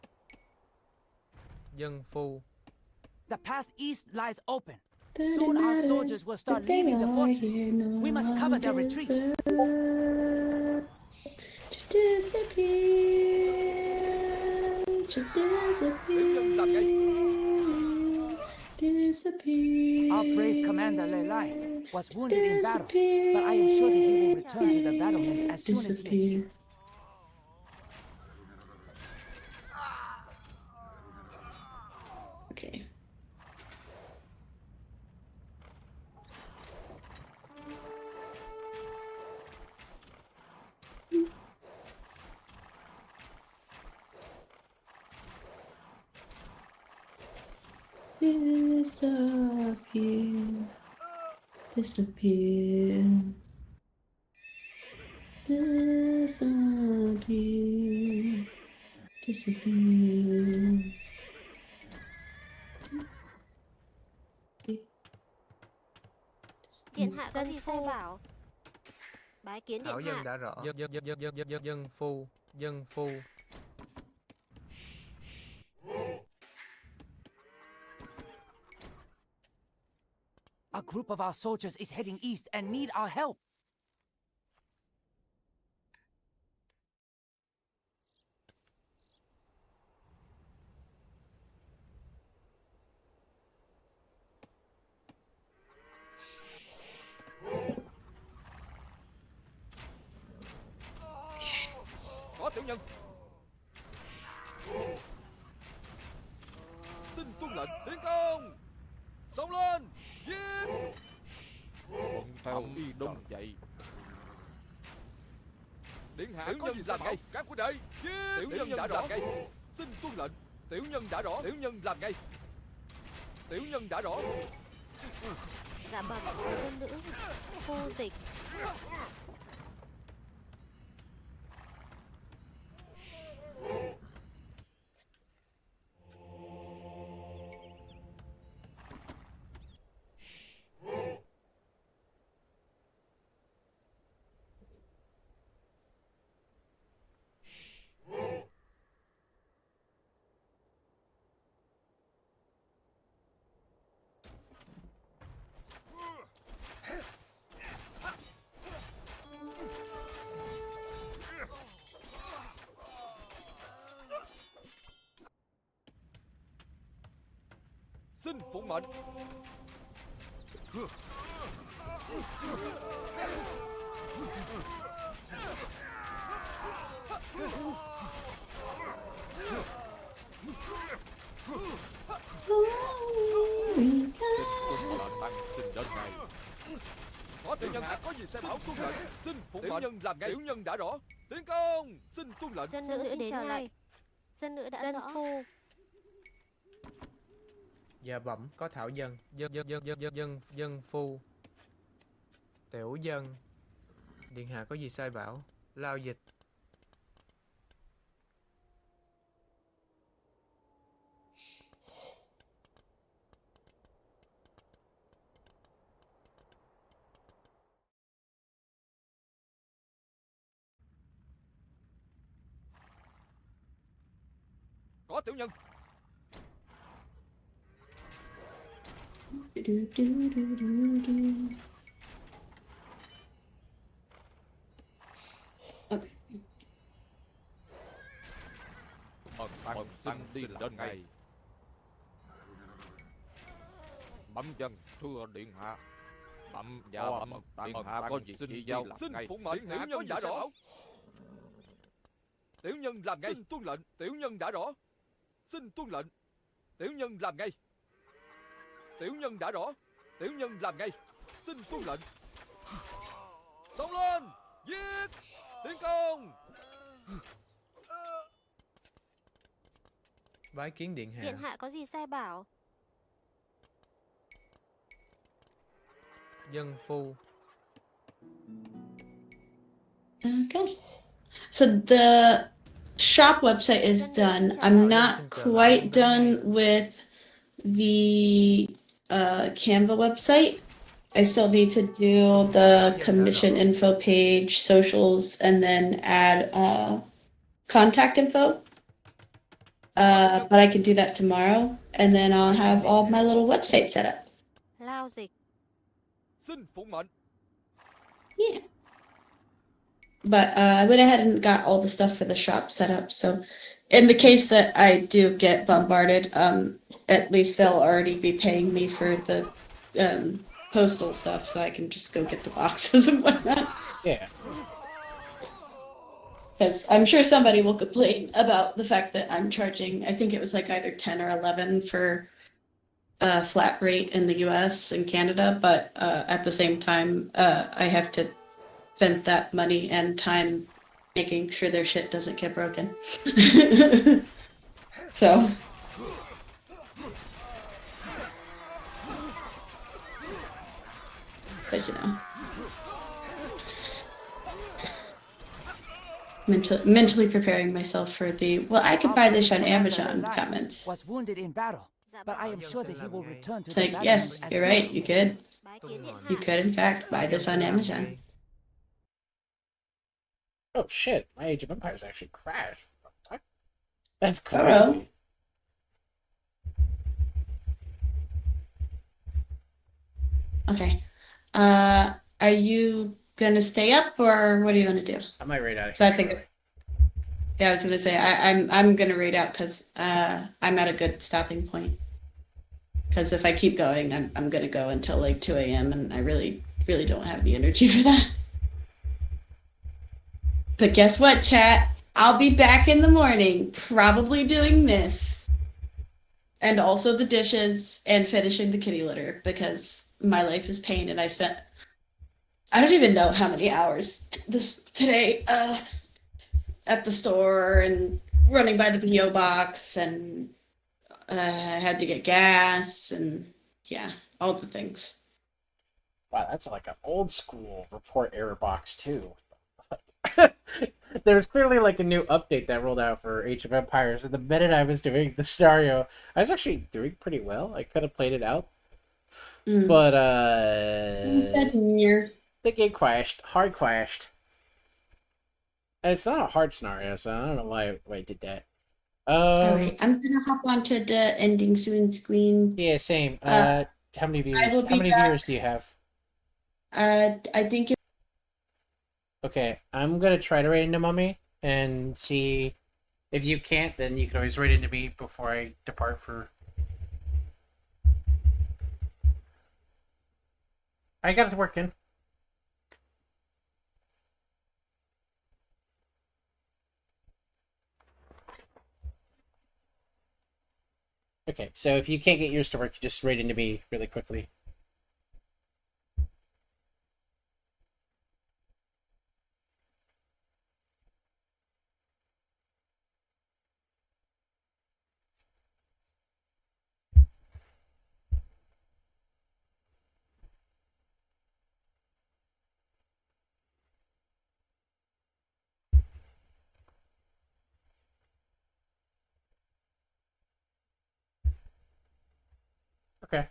Dân phu. The path east lies open. But it Soon our matters soldiers will start that they leaving the lie fortress. here. No We must one cover their retreat. deserves to disappear, to disappear. Our brave commander Lei Lai was wounded in battle, but I am sure that he will return to the battlements as soon as he is healed. Okay. Disappear, disappear, disappear, disappear. Điện hạ có gì sai bảo? Bái kiến điện Thảo dân hạ. đã rõ. Dân phu. Dân phu. A group of our soldiers is heading east and need our help. Có tiểu nhân. Xin tuân lệnh tiến công. Xông lên. Giết. Thuận theo y đông vậy. Điện hạ có gì làm ngay. Các huynh đệ giết. Tiểu nhân đã rõ. Xin tuân lệnh. Tiểu nhân đã rõ. Tiểu nhân làm ngay. Tiểu nhân đã rõ. Dạ bẩm, dân nữ. Phu dịch. Xin phụng mệnh. Có tiểu nhân có gì sai bảo tuân lệnh. Xin phụng mệnh. Tiểu nhân làm ngay. Tiểu nhân đã rõ. Tiến công. Xin tuân lệnh. Dân nữ đến ngay. Dân nữ đã rõ. Phu. Dạ bẩm có thảo dân. Dân phu. Tiểu dân. Điện hạ có gì sai bảo? Lao dịch. Có tiểu nhân. Okay. Bần tăng đi đến ngay. Bẩm dân thưa điện hạ. Bẩm điện hạ có việc chỉ giao làm ngay. Xin phụng mệnh. Tiểu nhân đã rõ. Tiểu nhân làm ngay. Xin tuân lệnh. Tiểu nhân đã rõ. Xin tuân lệnh. Tiểu nhân làm ngay. Tiểu nhân đã rõ. Tiểu nhân làm ngay. Xin tuân lệnh. Xông lên. Giết. Tiến công. Bái kiến điện hạ. Điện hạ có gì sai bảo? Dân phu. Okay. So the shop website is done. I'm not quite done with the Canva website. I still need to do the commission info page, socials, and then add contact info. But I can do that tomorrow, and then I'll have all my little websites set up. Lao dịch. Xin phụng mệnh. Yeah. But I went ahead and got all the stuff for the shop set up. So in the case that I do get bombarded, at least they'll already be paying me for the postal stuff, so I can just go get the boxes and whatnot. Yeah. Because I'm sure somebody will complain about the fact that I'm charging, I think it was like either 10 or 11 for a flat rate in the US and Canada, but at the same time, I have to spend that money and time making sure their shit doesn't get broken. So. But you know. Mentally preparing myself for the, well, I could buy this on Amazon comments. Was wounded in battle, but I am sure that he will return to It's the like, battle yes, as you're soon right, as you he could. Bái You kiến could, in fact, buy this on Amazon. Oh shit, my Age of Empires actually crashed. What? That's Uh-oh. crazy. Okay. Are you gonna stay up, or what are you gonna do? I might raid out of So here. I think, shortly. yeah, I was gonna say I'm gonna raid out because I'm at a good stopping point. Because if I keep going, I'm gonna go until like 2 a.m. and I really don't have the energy for that. But guess what, chat? I'll be back in the morning, probably doing this. And also the dishes and finishing the kitty litter because my life is pain and I spent I don't even know how many hours today at the store and running by the PO box and I had to get gas and yeah, all the things. Wow, that's like an old school report error box too. There was clearly like a new update that rolled out for Age of Empires, and the minute I was doing the scenario, I was actually doing pretty well. I could have played it out. But the game crashed. Hard crashed. And it's not a hard scenario, so I don't know why I did that. Alright, I'm gonna hop onto the ending soon screen. Yeah, same. How many viewers? How many viewers do you have? I think Okay, I'm gonna try to raid into Mummy and see if you can't. Then you can always raid into me before I depart for. I got it working. Okay, so if you can't get yours to work, you just raid into me really quickly. Okay.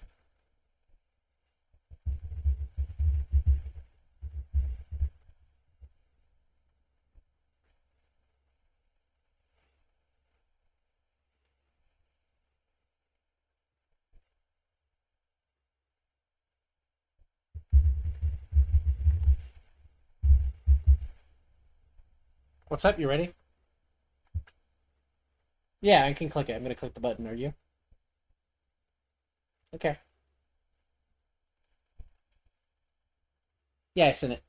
What's up? You ready? Yeah, I can click it. I'm gonna click the button. Are you? Okay. Yeah, I sent it.